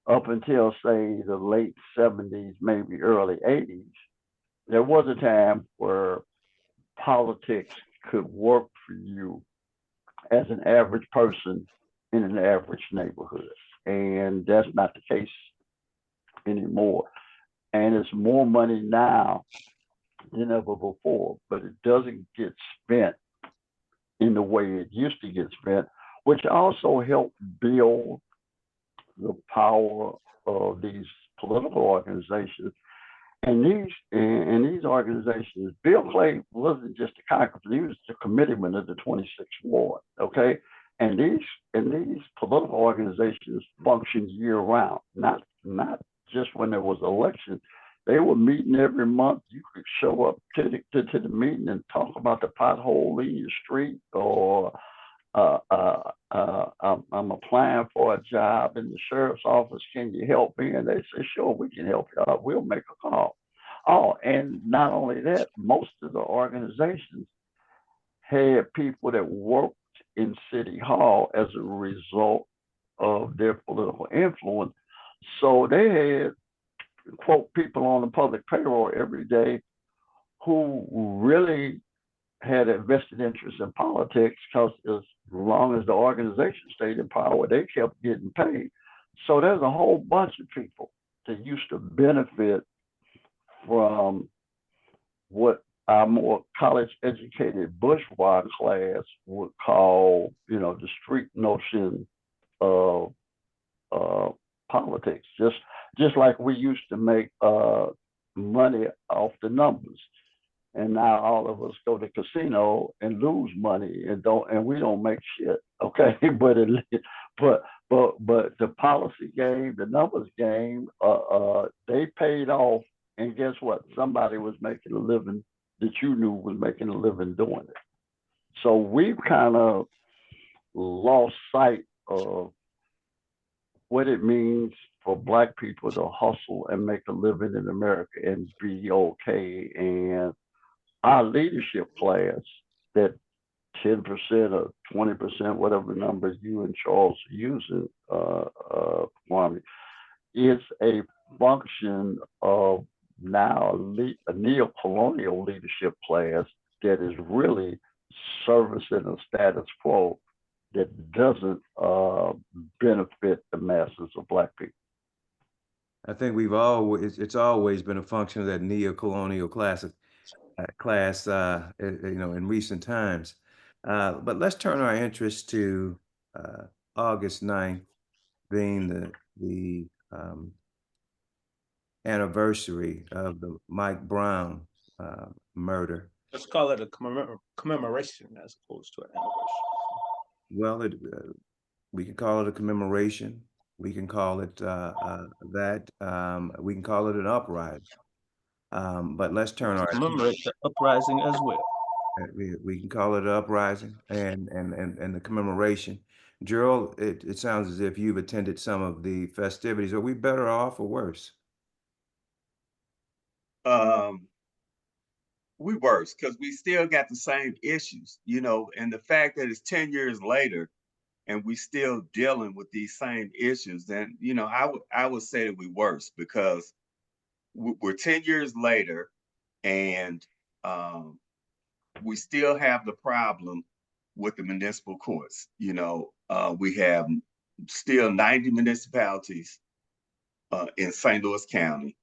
up until, say, the late 70s, maybe early 80s. There was a time where politics could work for you as an average person in an average neighborhood. And that's not the case anymore. And it's more money now than ever before, but it doesn't get spent in the way it used to get spent, which also helped build the power of these political organizations. And these organizations, Bill Clay wasn't just a congressman; he was the committeeman of the 26th Ward. Okay, and these political organizations functioned year round, not just when there was elections. They were meeting every month. You could show up to the meeting and talk about the pothole in your street, or I'm applying for a job in the sheriff's office. Can you help me? And they say, sure, we can help you out. We'll make a call. Oh, and not only that, most of the organizations had people that worked in City Hall as a result of their political influence. So they had, quote, people on the public payroll every day who really had a vested interest in politics, because as long as the organization stayed in power, they kept getting paid. So there's a whole bunch of people that used to benefit from what our more college-educated bourgeois class would call, the street notion of politics. Just like we used to make money off the numbers. And now all of us go to casino and lose money and we don't make shit. Okay. but the policy game, the numbers game, they paid off. And guess what? Somebody was making a living that you knew was making a living doing it. So we've kind of lost sight of what it means for Black people to hustle and make a living in America and be okay. And our leadership class, that 10% or 20%, whatever numbers you and Charles are using, Kwame, is a function of now a neo-colonial leadership class that is really servicing a status quo that doesn't benefit the masses of Black people. I think it's always been a function of that neo-colonial class, in recent times. But let's turn our interest to August 9th being the anniversary of the Mike Brown murder. Let's call it a commemoration as opposed to an anniversary. Well, we can call it a commemoration. We can call it that. We can call it an uprising. But let's turn our Commemorate the uprising as well. we can call it an uprising and the commemoration. Jerryl, it sounds as if you've attended some of the festivities. Are we better off or worse? We worse because we still got the same issues, and the fact that it's 10 years later and we still dealing with these same issues, then I would say that we worse because we're 10 years later and we still have the problem with the municipal courts. We have still 90 municipalities in St. Louis County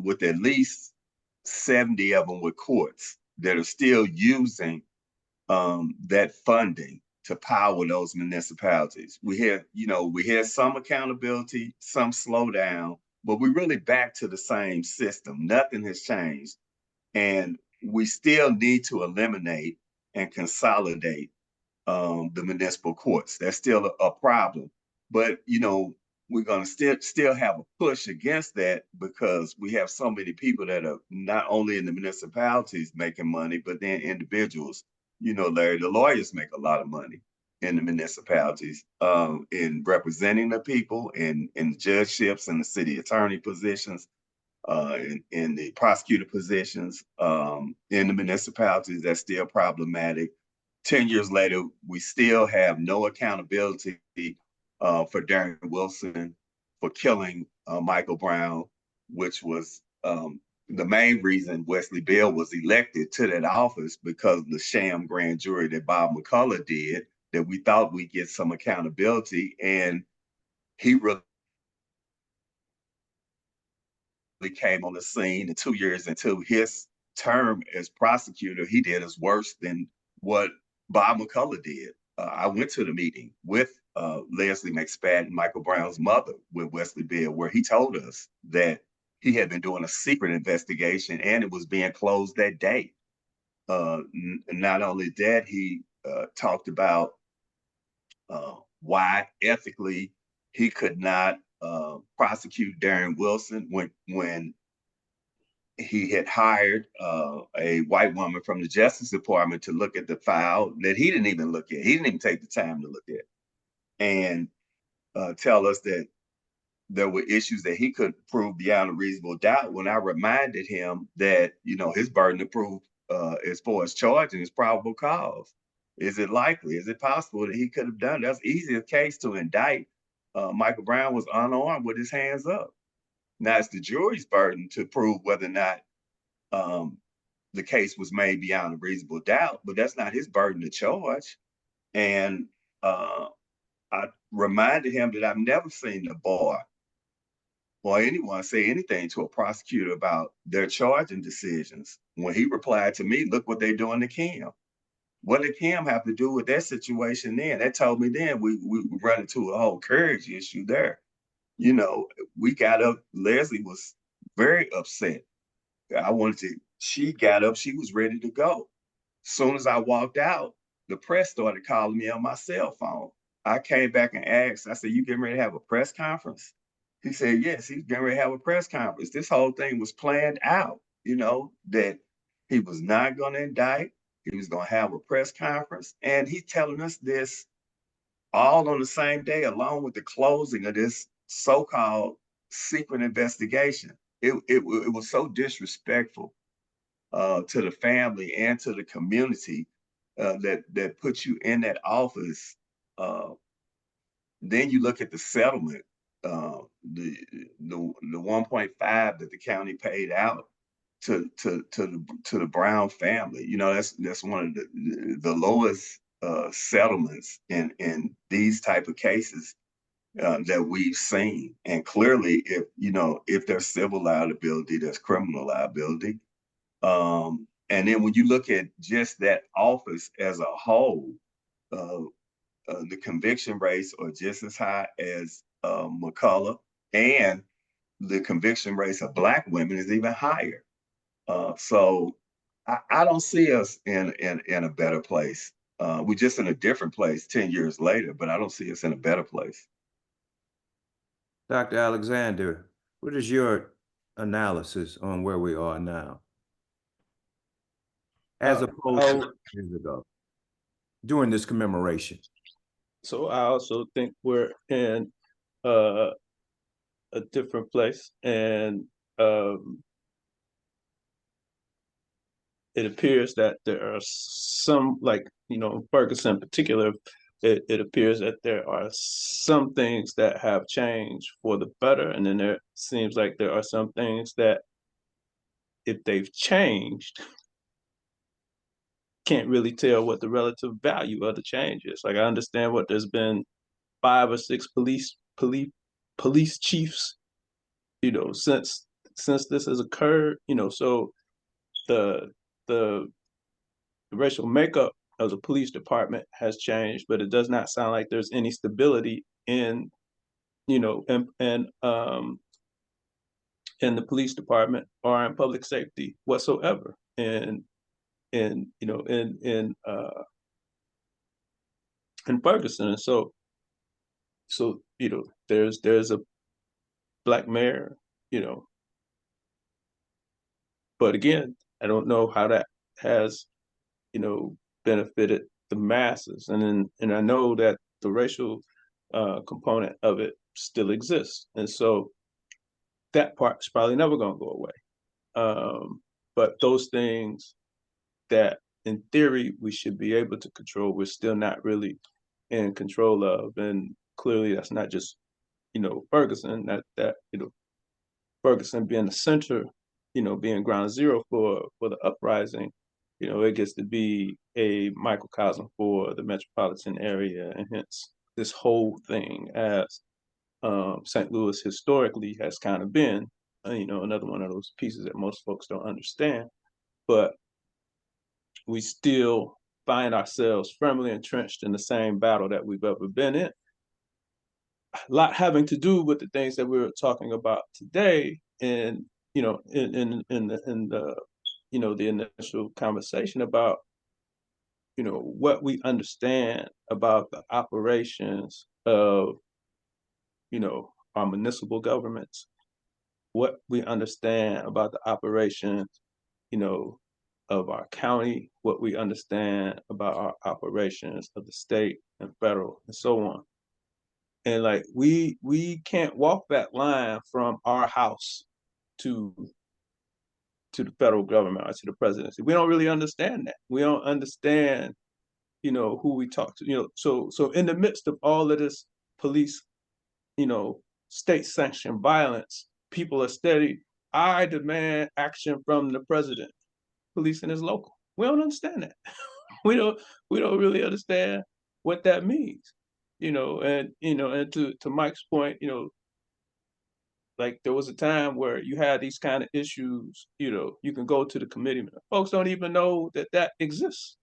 with at least 70 of them with courts that are still using that funding to power those municipalities. We had some accountability, some slowdown, but we're really back to the same system. Nothing has changed. And we still need to eliminate and consolidate the municipal courts. That's still a problem. But we're going to still have a push against that because we have so many people that are not only in the municipalities making money, but then individuals. Larry, the lawyers make a lot of money in the municipalities in representing the people in the judgeships and the city attorney positions, in the prosecutor positions, in the municipalities. That's still problematic. 10 years later, we still have no accountability for Darren Wilson for killing Michael Brown, which was the main reason Wesley Bell was elected to that office, because of the sham grand jury that Bob McCullough did, that we thought we'd get some accountability. And he really came on the scene, and 2 years into his term as prosecutor, he did us worse than what Bob McCullough did. I went to the meeting with Leslie McSpadden, Michael Brown's mother, with Wesley Bell, where he told us that he had been doing a secret investigation and it was being closed that day. Not only that, he talked about why ethically he could not prosecute Darren Wilson when he had hired a white woman from the Justice Department to look at the file that he didn't even look at. He didn't even take the time to look at, and tell us that there were issues that he could prove beyond a reasonable doubt. When I reminded him that his burden to prove as far as charging is probable cause. Is it likely? Is it possible that he could have done it? That's easy a case to indict. Michael Brown was unarmed with his hands up. Now it's the jury's burden to prove whether or not the case was made beyond a reasonable doubt, but that's not his burden to charge. And I reminded him that I've never seen the bar or anyone say anything to a prosecutor about their charging decisions. When he replied to me, look what they're doing to Kim. What did Kim have to do with that situation then? That told me then we run into a whole courage issue there. We got up, Leslie was very upset. She got up, she was ready to go. Soon as I walked out, the press started calling me on my cell phone. I came back and asked, I said, you getting ready to have a press conference? He said, yes, he's getting ready to have a press conference. This whole thing was planned out, that he was not going to indict. He was going to have a press conference. And he's telling us this all on the same day, along with the closing of this so-called secret investigation. It was so disrespectful to the family and to the community that put you in that office. Then you look at the settlement, the 1.5 that the county paid out to the Brown family. That's one of the lowest settlements in these type of cases that we've seen. And clearly, if there's civil liability, there's criminal liability. And then when you look at just that office as a whole, the conviction rates are just as high as McCullough, and the conviction rates of Black women is even higher. So I don't see us in a better place. We're just in a different place 10 years later, but I don't see us in a better place. Dr. Alexander, what is your analysis on where we are now, as opposed to years ago, during this commemoration? So I also think we're in a different place, and it appears that there are some, like, Ferguson in particular, it appears that there are some things that have changed for the better, and then there seems like there are some things that, if they've changed, can't really tell what the relative value of the change is. Like, I understand what there's been 5 or 6 police chiefs, since this has occurred, so the racial makeup of the police department has changed, but it does not sound like there's any stability in in the police department or in public safety whatsoever. And in Ferguson. And so there's a Black mayor, but again, I don't know how that has benefited the masses. And I know that the racial component of it still exists, and so that part's probably never going to go away. But those things that, in theory, we should be able to control, we're still not really in control of. And clearly, that's not just Ferguson. That Ferguson being the center, being ground zero for the uprising. It gets to be a microcosm for the metropolitan area, and hence this whole thing, as St. Louis historically has kind of been, another one of those pieces that most folks don't understand. But we still find ourselves firmly entrenched in the same battle that we've ever been in. A lot having to do with the things that we were talking about today, and in the the initial conversation about what we understand about the operations of our municipal governments, what we understand about the operations of our county, what we understand about our operations of the state and federal, and so on. And like we can't walk that line from our house to the federal government or to the presidency. We don't really understand that. We don't understand, who we talk to. So in the midst of all of this police, state-sanctioned violence, people are steady. I demand action from the president. Policing is local. We don't understand that. we don't really understand what that means. And to Mike's point, like there was a time where you had these kind of issues, you can go to the committeeman. Folks don't even know that exists,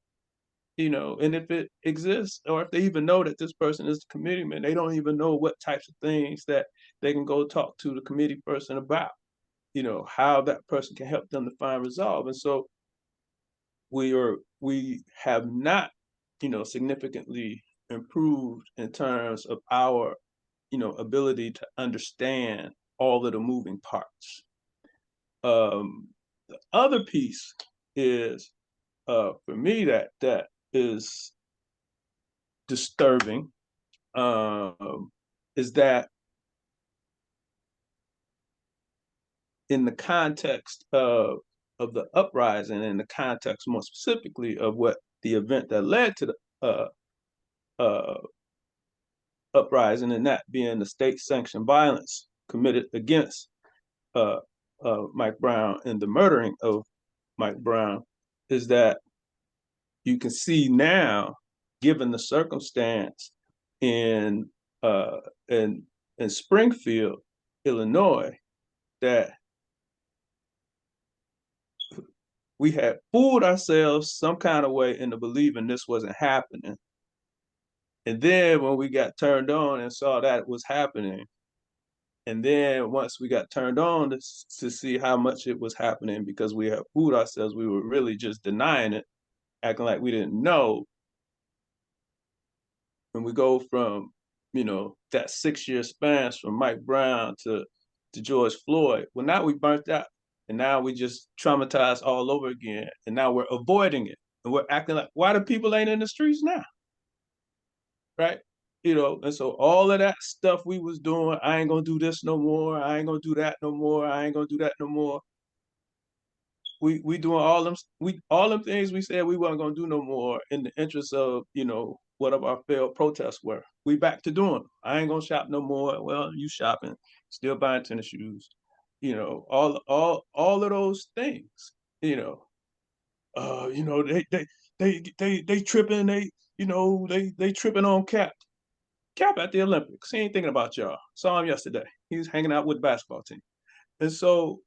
and if it exists, or if they even know that this person is the committeeman, they don't even know what types of things that they can go talk to the committee person about, how that person can help them to find resolve. And so we have not, significantly improved in terms of our, ability to understand all of the moving parts. The other piece is, for me, that is disturbing, is that in the context of the uprising, in the context more specifically of what the event that led to the uprising, and that being the state-sanctioned violence committed against Mike Brown and the murdering of Mike Brown, is that you can see now given the circumstance in in Springfield, Illinois, that we had fooled ourselves some kind of way into believing this wasn't happening. And then when we got turned on and saw that it was happening, and then once we got turned on to see how much it was happening, because we had fooled ourselves, we were really just denying it, acting like we didn't know. And we go from, that 6-year span from Mike Brown to George Floyd. Well, now we burnt out. And now we just traumatized all over again. And now we're avoiding it. And we're acting like, why the people ain't in the streets now? Right? And so all of that stuff we was doing, I ain't gonna do this no more. I ain't gonna do that no more. I ain't gonna do that no more. We doing all them things we said we weren't gonna do no more in the interest of, what of our failed protests were. We back to doing them. I ain't gonna shop no more. Well, you shopping, still buying tennis shoes, all of those things, they tripping, they tripping on Cap at the Olympics. He ain't thinking about y'all. Saw him yesterday. He was hanging out with the basketball team. And so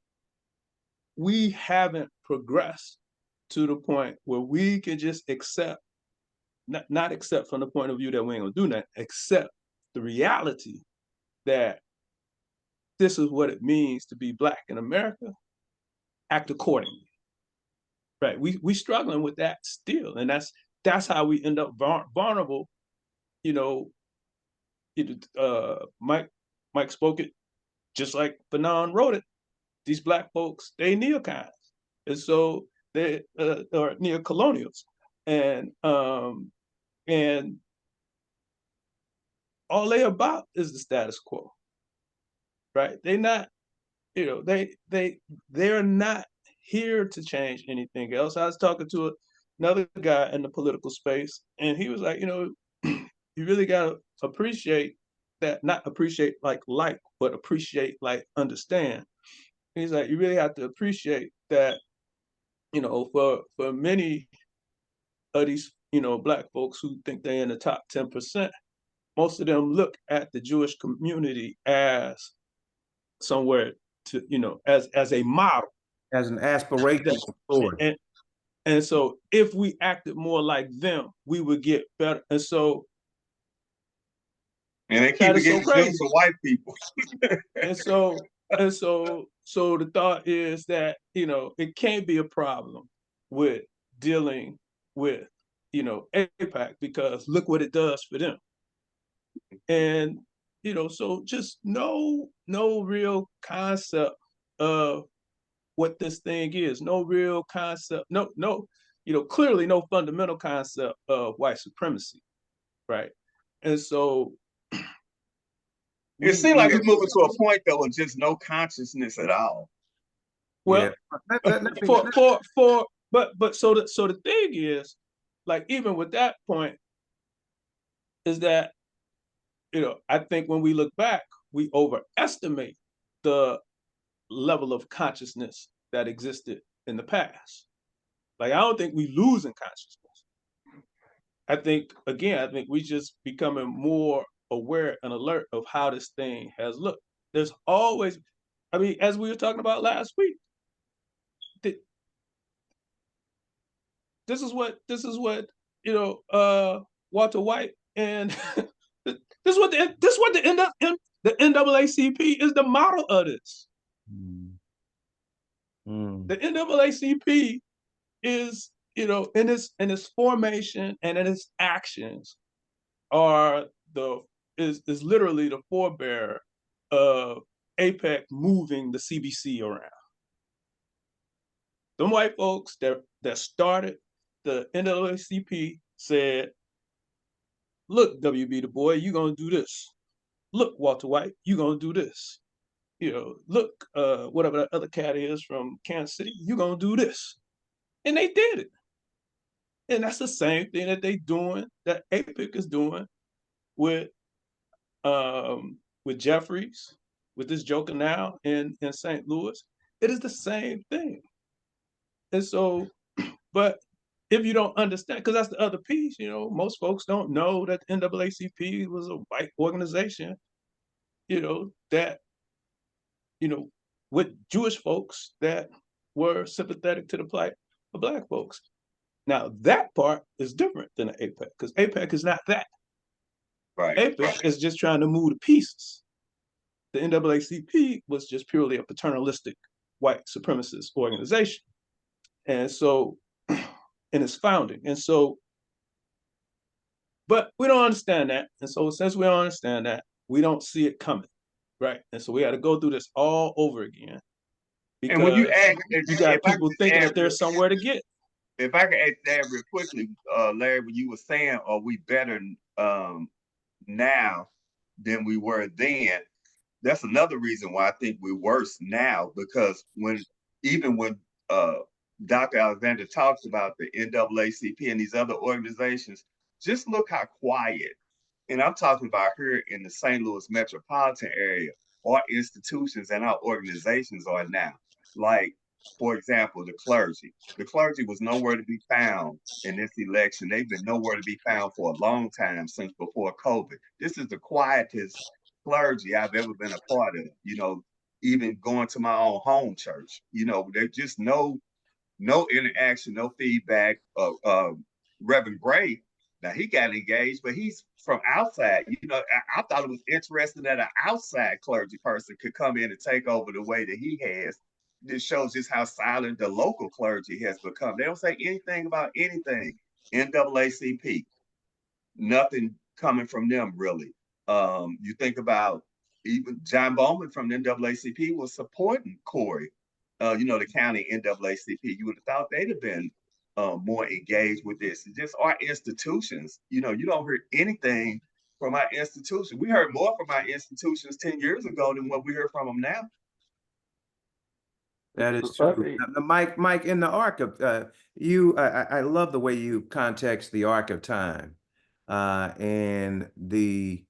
we haven't progressed to the point where we can just accept, not accept from the point of view that we ain't gonna do nothing, accept the reality that this is what it means to be Black in America, act accordingly. Right? We struggling with that still, and that's how we end up vulnerable. Mike spoke it just like Fanon wrote it. These Black folks, they neocons, and so they are neocolonials, and all they about is the status quo, right? They not, they're not here to change anything else. I was talking to another guy in the political space, and he was like, you really gotta appreciate that, not appreciate like, but appreciate like understand. He's like, you really have to appreciate that, for many of these, Black folks who think they're in the top 10%, most of them look at the Jewish community as somewhere to, as a model. As an aspiration story. And so if we acted more like them, we would get better. And so they keep it getting Jews for white people. and so the thought is that, it can't be a problem with dealing with, AIPAC, because look what it does for them. And, so just no real concept of what this thing is, no real concept, no, clearly no fundamental concept of white supremacy, right? And so it seemed like we're moving to a point that was just no consciousness at all. Well, yeah. But so the thing is, like, even with that point, is that, I think when we look back, we overestimate the level of consciousness that existed in the past. Like, I don't think we losing consciousness. I think we just becoming more aware and alert of how this thing has looked. There's always, as we were talking about last week, this is what Walter White and this is what the NAACP is the model of this. The NAACP is, in its formation and in its actions is literally the forebearer of AIPAC moving the CBC around. Them white folks that started the NAACP said, look, W.B. Du Bois, you're going to do this. Look, Walter White, you're going to do this. Look, whatever that other cat is from Kansas City, you're going to do this. And they did it. And that's the same thing that that AIPAC is doing with Jeffries, with this joker now in St. Louis. It is the same thing. And so, but if you don't understand, because that's the other piece, most folks don't know that the NAACP was a white organization, that, with Jewish folks that were sympathetic to the plight of Black folks. Now, that part is different than the APEC, because APEC is not that. Right. APEC is just trying to move the pieces. The NAACP was just purely a paternalistic white supremacist organization. And so, in its founding. And so, but we don't understand that. And so, since we don't understand that, we don't see it coming. Right. And so, we got to go through this all over again. Because and when you add, you got people thinking that there's somewhere to get. If I could add that real quickly, Larry, when you were saying, are we better now than we were then? That's another reason why I think we're worse now, because even when Dr. Alexander talks about the NAACP and these other organizations, just look how quiet, and I'm talking about here in the St. Louis metropolitan area, our institutions and our organizations are now. Like, for example, the clergy. The clergy was nowhere to be found in this election. They've been nowhere to be found for a long time, since before COVID. This is the quietest clergy I've ever been a part of, even going to my own home church. There's just no interaction, no feedback. Reverend Gray, now he got engaged, but he's from outside. I thought it was interesting that an outside clergy person could come in and take over the way that he has. This shows just how silent the local clergy has become. They don't say anything about anything. NAACP, nothing coming from them really. You think about even John Bowman from the NAACP was supporting Corey, the county NAACP. You would have thought they'd have been more engaged with this. It's just our institutions. You don't hear anything from our institutions. We heard more from our institutions 10 years ago than what we hear from them now. That is true. Mike, in the arc of I love the way you context the arc of time and the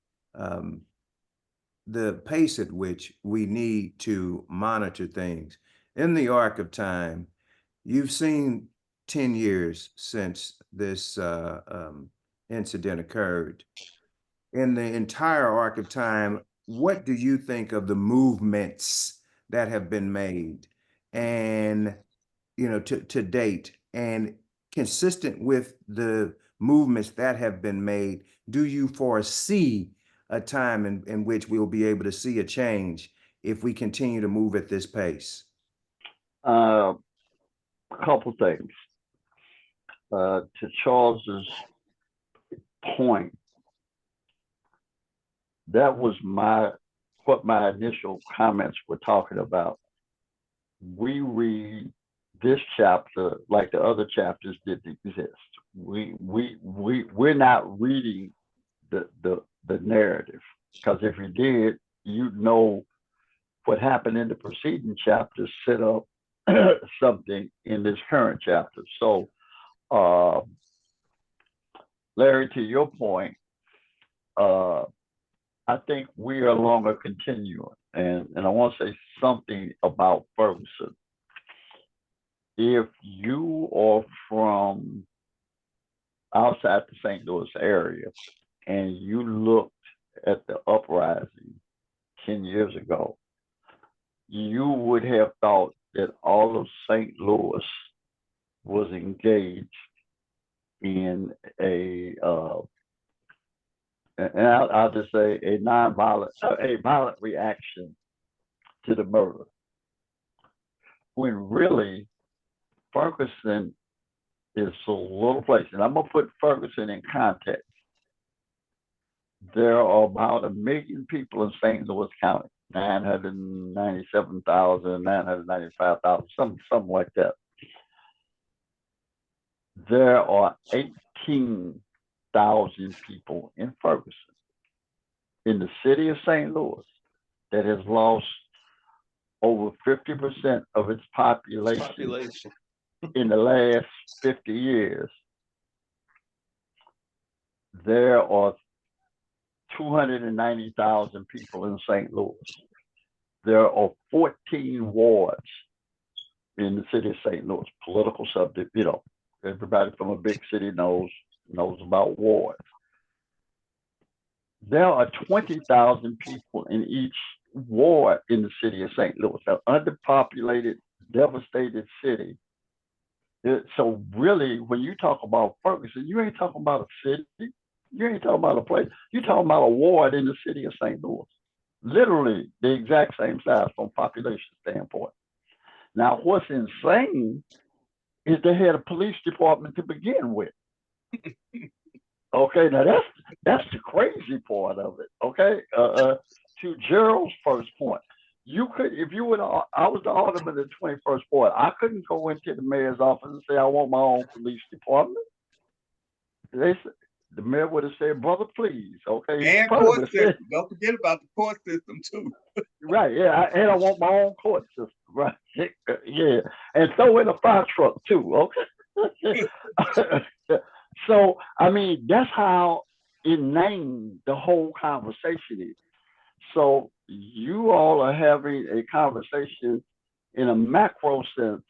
pace at which we need to monitor things. In the arc of time, you've seen 10 years since this incident occurred. In the entire arc of time, what do you think of the movements that have been made and, to date, and consistent with the movements that have been made? Do you foresee a time in which we'll be able to see a change if we continue to move at this pace? A couple things. To Charles's point, that was what my initial comments were talking about. We read this chapter like the other chapters didn't exist. We're not reading the narrative, because if you did, you'd know what happened in the preceding chapters set up something in this current chapter. So, Larry, to your point, I think we are along a continuum, and I want to say something about Ferguson. If you are from outside the St. Louis area and you looked at the uprising 10 years ago, you would have thought that all of St. Louis was engaged in and I'll just say a violent reaction to the murder. When really Ferguson is a little place, and I'm gonna put Ferguson in context. There are about 1 million people in St. Louis County, 997,000, 995,000, something like that. There are 18,000 people in Ferguson, in the city of St. Louis, that has lost over 50% of its population in the last 50 years. There are 290,000 people in St. Louis. There are 14 wards in the city of St. Louis, political subdivision, everybody from a big city knows about wards. There are 20,000 people in each ward in the city of St. Louis, an underpopulated, devastated city. So really, when you talk about Ferguson, you ain't talking about a city. You ain't talking about a place. You're talking about a ward in the city of St. Louis. Literally the exact same size from a population standpoint. Now, what's insane is they had a police department to begin with. Okay, now that's the crazy part of it. Okay, to Jerryl's first point, you could, if you would, I was the alderman of the 21st ward. I couldn't go into the mayor's office and say I want my own police department. The mayor would have said, "Brother, please." Okay, and court system. Don't forget about the court system too. Right, yeah, and I want my own court system. Right, yeah, and throw in a fire truck too. Okay. So, I mean, that's how inane the whole conversation is. So, you all are having a conversation in a macro sense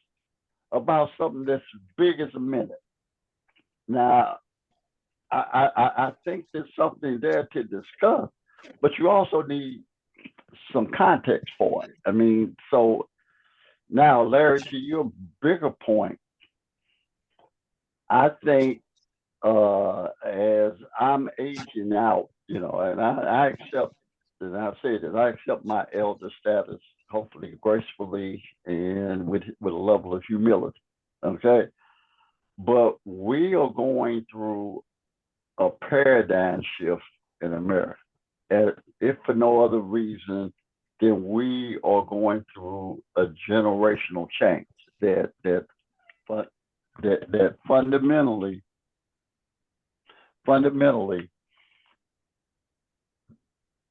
about something that's as big as a minute. Now, I think there's something there to discuss, but you also need some context for it. I mean, so now, Larry, to your bigger point, I think as I'm aging out, and I accept, and I say that I accept my elder status, hopefully gracefully and with a level of humility. Okay, but we are going through a paradigm shift in America, and if for no other reason, then we are going through a generational change that fundamentally,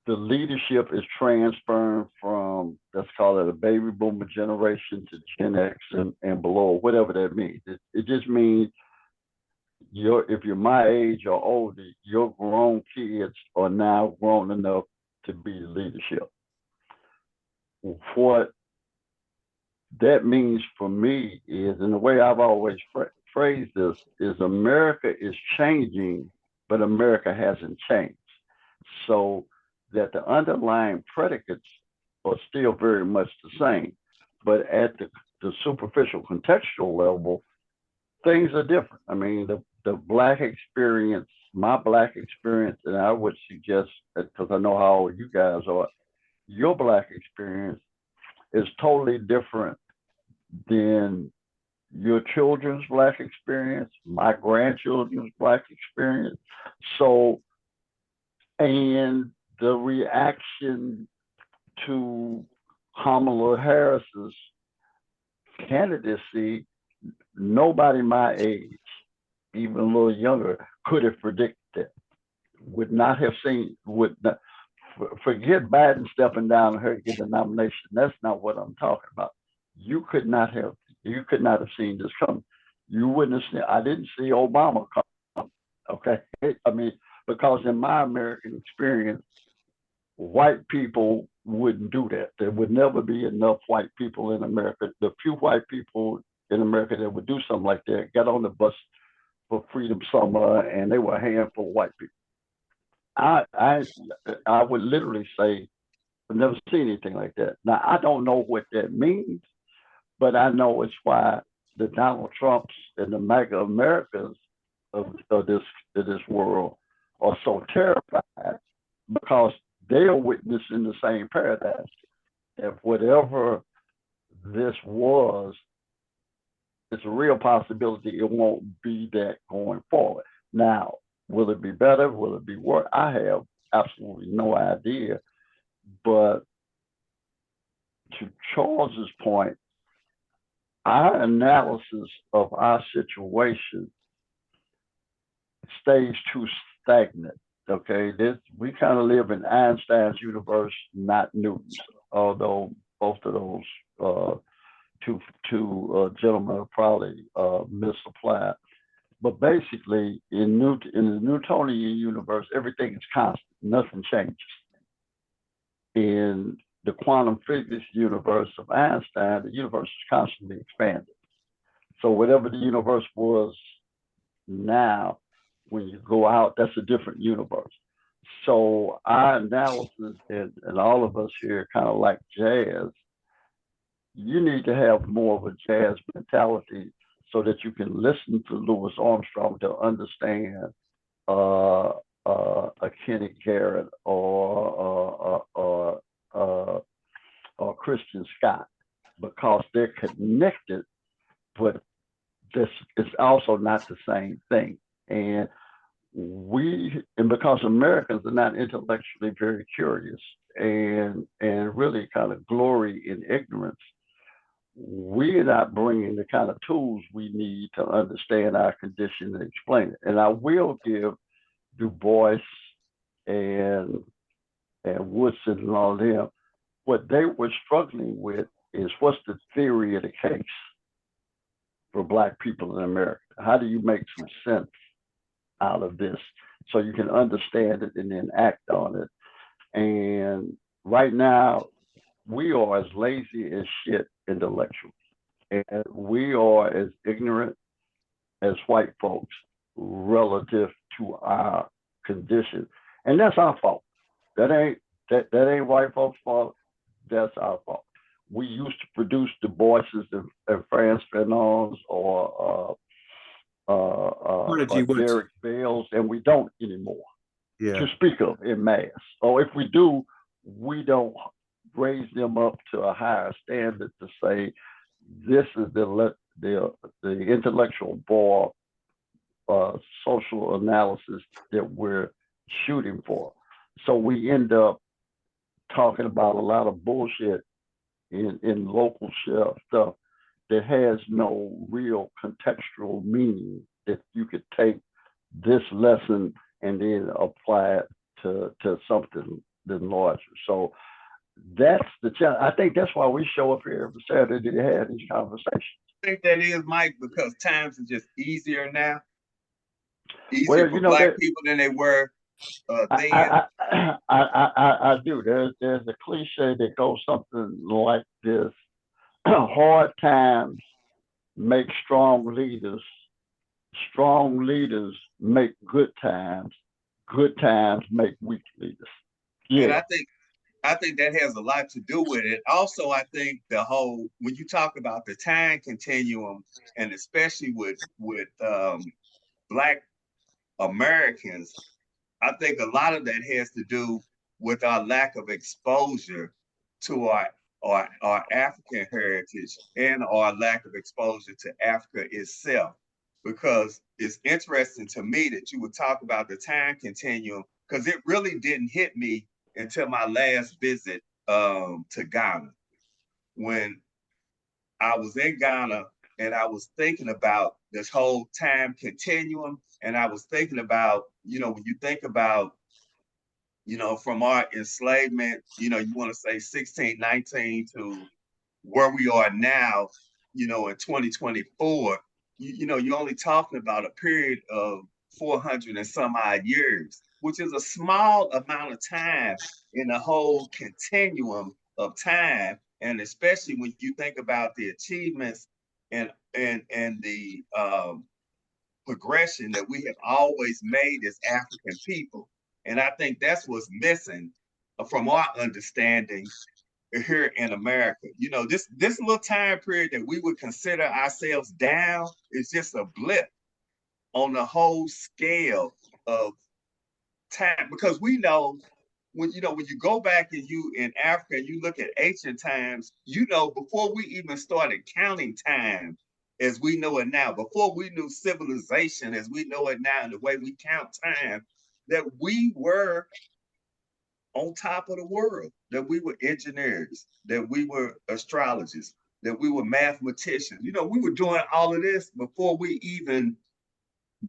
the leadership is transferring from, let's call it a baby boomer generation to Gen X and below, whatever that means. It just means if you're my age or older, your grown kids are now grown enough to be the leadership. What that means for me is, and the way I've always phrased this, is America is changing, but America hasn't changed. So that the underlying predicates are still very much the same, but at the superficial contextual level, things are different. I mean, the Black experience, my Black experience, and I would suggest, because I know how old you guys are, your Black experience is totally different than your children's Black experience, my grandchildren's Black experience. So, and the reaction to Kamala Harris's candidacy, nobody my age, even a little younger, could have predicted that. Would not have seen, forget Biden stepping down and her get the nomination. That's not what I'm talking about. You could not have seen this coming. You wouldn't have seen, I didn't see Obama come. Okay. I mean, because in my American experience, white people wouldn't do that. There would never be enough white people in America. The few white people in America that would do something like that got on the bus for Freedom Summer, and they were a handful of white people. I would literally say I've never seen anything like that. Now, I don't know what that means, but I know it's why the Donald Trumps and the MAGA Americans of this world are so terrified, because they are witnessing the same paradigm. If whatever this was, it's a real possibility it won't be that going forward. Now, will it be better? Will it be worse? I have absolutely no idea. But to Charles's point, our analysis of our situation stays too stagnant. Okay, we kind of live in Einstein's universe, not Newton's. Although both of those two gentlemen are probably misapplied. But basically, in the Newtonian universe, everything is constant. Nothing changes. In the quantum physics universe of Einstein, the universe is constantly expanding. So whatever the universe was now, when you go out, that's a different universe. So our analysis, and all of us here kind of like jazz, you need to have more of a jazz mentality so that you can listen to Louis Armstrong to understand a Kenny Garrett or Christian Scott, because they're connected, but this is also not the same thing. And because Americans are not intellectually very curious and really kind of glory in ignorance, we're not bringing the kind of tools we need to understand our condition and explain it. And I will give Du Bois and Woodson and all them, what they were struggling with is, what's the theory of the case for Black people in America? How do you make some sense out of this so you can understand it and then act on it? And right now, we are as lazy as shit intellectually, and we are as ignorant as white folks relative to our condition, and that's our fault. That ain't white folks' fault. That's our fault. We used to produce Du Boises and Frantz Fanons or Derek Bales, and we don't anymore. Yeah. To speak of in mass, or if we do, we don't raise them up to a higher standard to say this is the intellectual bar, social analysis that we're shooting for. So we end up talking about a lot of bullshit in local stuff that has no real contextual meaning, that you could take this lesson and then apply it to something then larger. So that's the challenge. I think that's why we show up here every Saturday to have these conversations. I think that is, Mike, because times are just easier now. Easier for Black people than they were then. I do. There's a cliche that goes something like this: hard times make strong leaders. Strong leaders make good times. Good times make weak leaders. Yeah. And I think that has a lot to do with it. Also, I think when you talk about the time continuum, and especially with Black Americans, I think a lot of that has to do with our lack of exposure to our African heritage and our lack of exposure to Africa itself. Because it's interesting to me that you would talk about the time continuum, because it really didn't hit me until my last visit to Ghana. When I was in Ghana and I was thinking about this whole time continuum, and I was thinking about, when you think about, from our enslavement, you want to say 1619 to where we are now, in 2024, you're only talking about a period of 400 and some odd years, which is a small amount of time in the whole continuum of time. And especially when you think about the achievements and the progression that we have always made as African people. And I think that's what's missing from our understanding here in America. This little time period that we would consider ourselves down is just a blip on the whole scale of time, because we know when you go back and you in Africa and you look at ancient times, before we even started counting time as we know it now, before we knew civilization as we know it now and the way we count time, that we were on top of the world, that we were engineers, that we were astrologers, that we were mathematicians. We were doing all of this before we even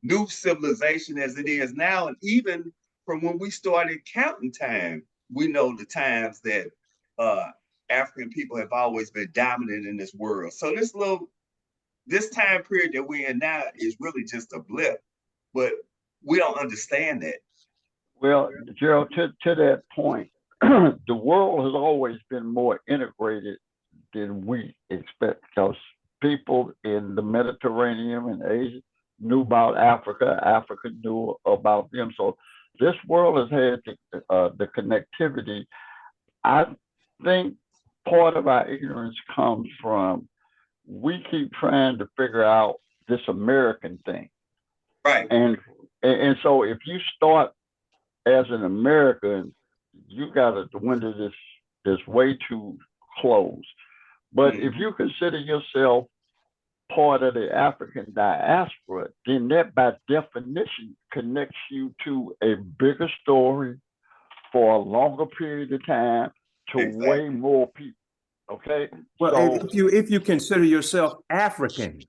knew civilization as it is now. And even from when we started counting time, we know the times that African people have always been dominant in this world. So this time period that we're in now is really just a blip, but we don't understand that. Well, Jerryl, to that point, the world has always been more integrated than we expect, because people in the Mediterranean and Asia knew about Africa. Africa knew about them. So this world has had the connectivity. I think part of our ignorance comes from we keep trying to figure out this American thing. Right. And so if you start as an American, you got the window this way too closed. But if you consider yourself part of the African diaspora, then that by definition connects you to a bigger story for a longer period of time to way more people. Okay. Well, so if you consider yourself African,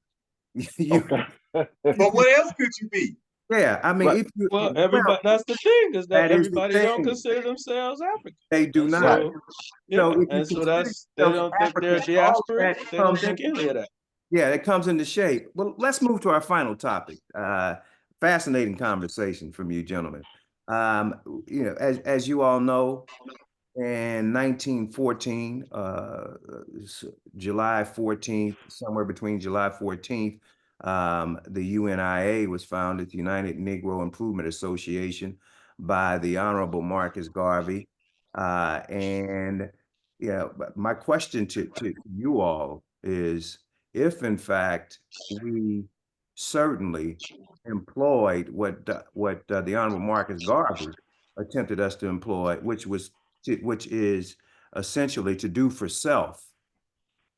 okay. But what else could you be? Yeah, I mean, Right. if you Well, everybody, that's the thing, is that that is the everybody don't thing. consider themselves African. They do And not. Right. so, yeah, So if you and so consider that's, they yourself don't think they're African, all diasporic. that They don't comes think in, any of that. yeah, it comes into shape. Well, let's move to our final topic. Fascinating conversation from you gentlemen. As you all know, in 1914, July 14th, somewhere between July 14th, the UNIA was founded, the United Negro Improvement Association, by the Honorable Marcus Garvey. And yeah, but my question to you all is, if in fact we certainly employed what the Honorable Marcus Garvey attempted us to employ, which is essentially to do for self,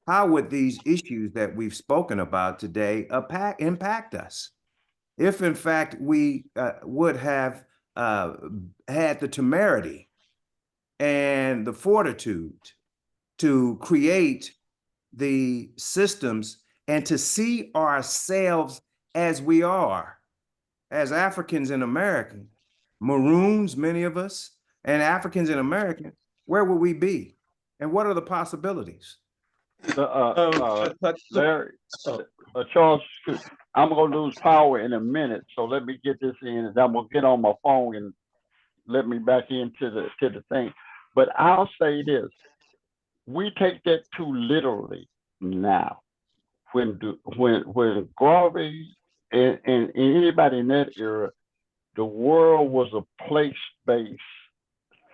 how would these issues that we've spoken about today impact us? If in fact we would have had the temerity and the fortitude to create the systems and to see ourselves as we are, as Africans and Americans, Maroons, many of us, and Africans and Americans, where would we be? And what are the possibilities? Larry, Charles, I'm gonna lose power in a minute, so let me get this in, and I'm gonna get on my phone and let me back into the thing. But I'll say this: we take that too literally now. When Garvey and anybody in that era, the world was a place-based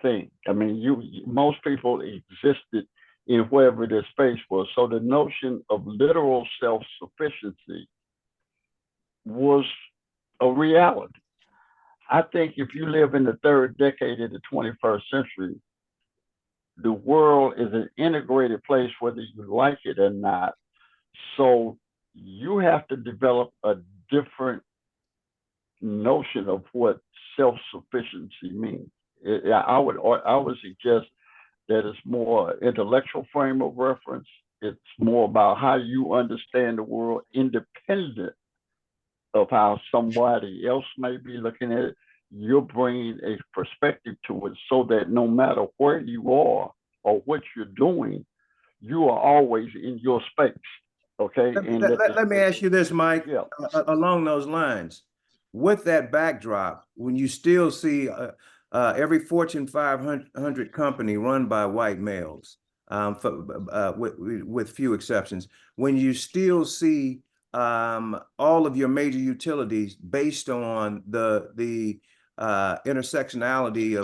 thing. I mean, most people existed in wherever their space was. So the notion of literal self-sufficiency was a reality. I think if you live in the third decade of the 21st century, the world is an integrated place, whether you like it or not. So you have to develop a different notion of what self-sufficiency means. I would suggest that it's more intellectual frame of reference. It's more about how you understand the world independent of how somebody else may be looking at it. You're bringing a perspective to it so that no matter where you are or what you're doing, you are always in your space. Okay. Let me ask you this, Mike, yeah. Along those lines. With that backdrop, when you still see every Fortune 500 company run by white males, with few exceptions, when you still see all of your major utilities based on the intersectionality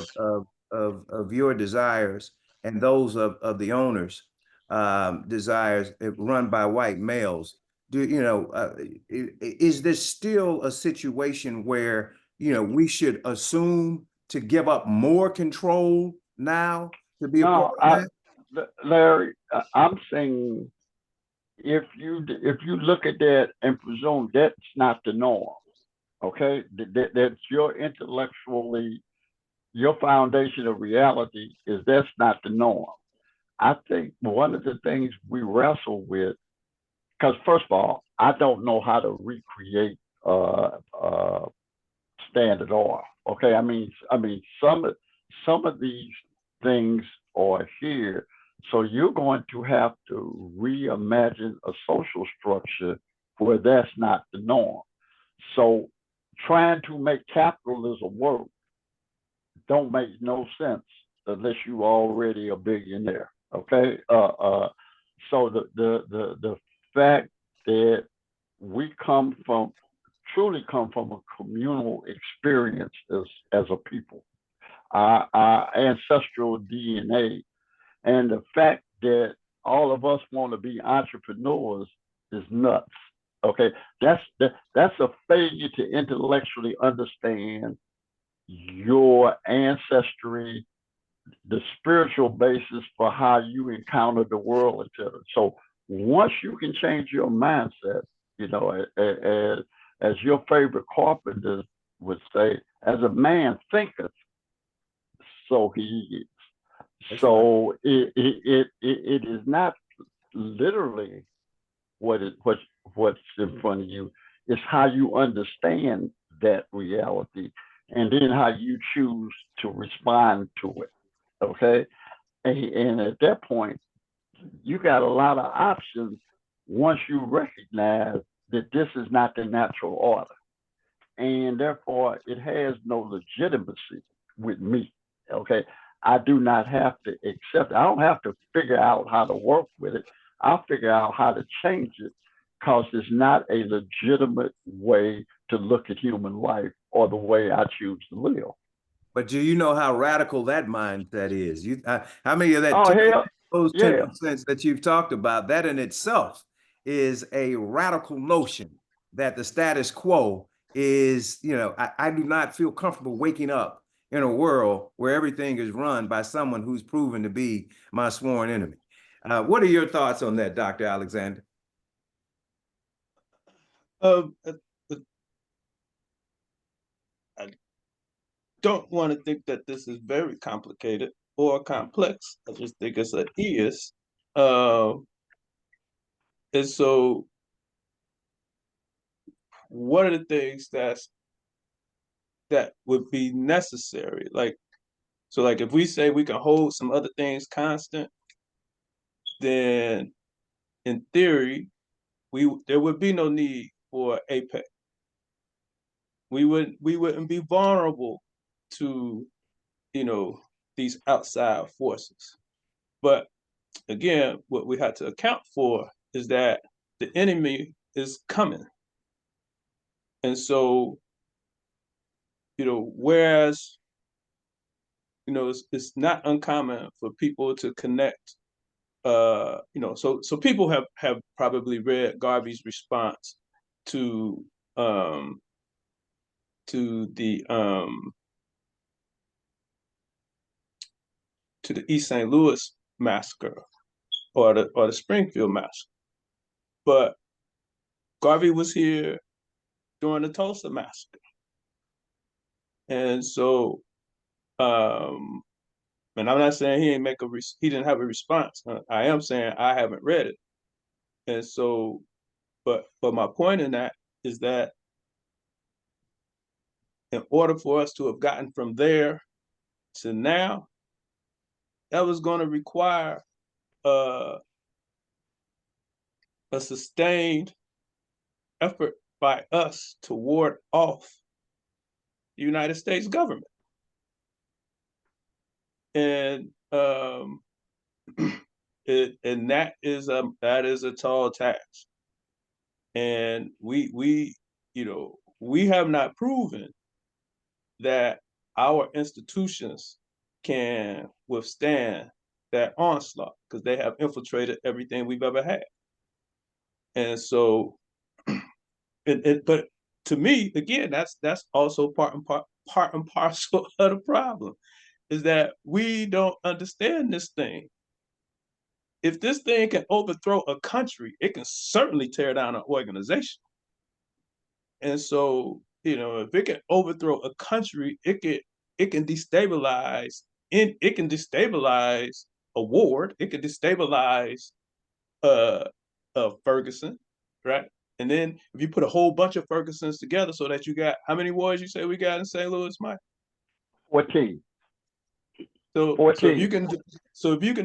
of your desires and those of the owners' desires run by white males, is this still a situation where we should assume to give up more control now to be a part of that? Larry, I'm saying if you look at that and presume that's not the norm, okay, that's your foundation of reality is that's not the norm. I think one of the things we wrestle with, because first of all, I don't know how to recreate Standard Oil. Okay, I mean, some of these things are here, so you're going to have to reimagine a social structure where that's not the norm. So, trying to make capitalism work don't make no sense unless you already a billionaire. Okay, so the fact that we truly come from a communal experience as a people. Our ancestral DNA, and the fact that all of us want to be entrepreneurs is nuts. Okay, that's a failure to intellectually understand your ancestry, the spiritual basis for how you encounter the world, etc. So once you can change your mindset, you know, as your favorite carpenter would say, as a man thinketh, so he is. That's right. So it is not literally what's in front of you. It's how you understand that reality, and then how you choose to respond to it. Okay, and at that point, you got a lot of options once you recognize that this is not the natural order, and therefore it has no legitimacy with me. Okay, I do not have to accept it. I don't have to figure out how to work with it. I'll figure out how to change it, because it's not a legitimate way to look at human life or the way I choose to live. But do you know how radical that mindset is? How many of that Oh hell, those yeah. 10% that you've talked about, that in itself is a radical notion that the status quo is, I do not feel comfortable waking up in a world where everything is run by someone who's proven to be my sworn enemy. What are your thoughts on that, Dr. Alexander? Uh, I don't want to think that this is very complicated or complex. I just think it's an is. And so, what are the things that would be necessary? Like, so, like if we say we can hold some other things constant, then in theory, there would be no need for APEC. We wouldn't be vulnerable to, these outside forces. But again, what we have to account for is that the enemy is coming. And so, whereas, it's not uncommon for people to connect, so people have probably read Garvey's response to um, the East St. Louis massacre or the Springfield massacre. But Garvey was here during the Tulsa massacre. And so, and I'm not saying he didn't have a response. I am saying I haven't read it. And so, but my point in that is that in order for us to have gotten from there to now, that was going to require a sustained effort by us to ward off the United States government. And and that is a tall task. And we have not proven that our institutions can withstand that onslaught, because they have infiltrated everything we've ever had. And so, but to me, again, that's also part and parcel of the problem, is that we don't understand this thing. If this thing can overthrow a country, it can certainly tear down an organization. And so, if it can overthrow a country, it can destabilize a ward, it can destabilize Ferguson, right? And then if you put a whole bunch of Fergusons together, so that you got, how many wards you say we got in St. Louis, Mike? 14. So 14. if you can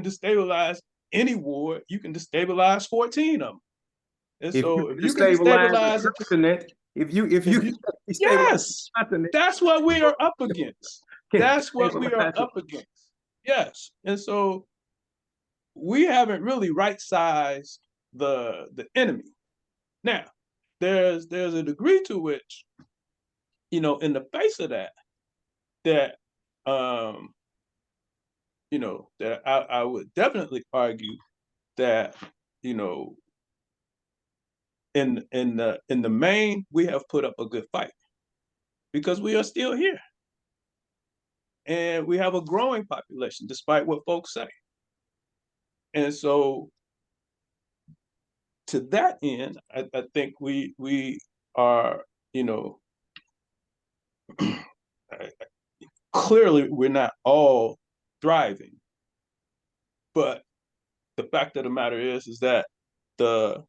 destabilize any ward, you can destabilize 14 of them. And so if you can destabilize yes, that's what we are up against. That's what we are up against. Yes. And so we haven't really right-sized the enemy. Now, there's a degree to which, in the face of that that I would definitely argue that, in the main, we have put up a good fight because we are still here. And we have a growing population, despite what folks say. And so to that end, I think we are, clearly we're not all thriving. But the fact of the matter is that the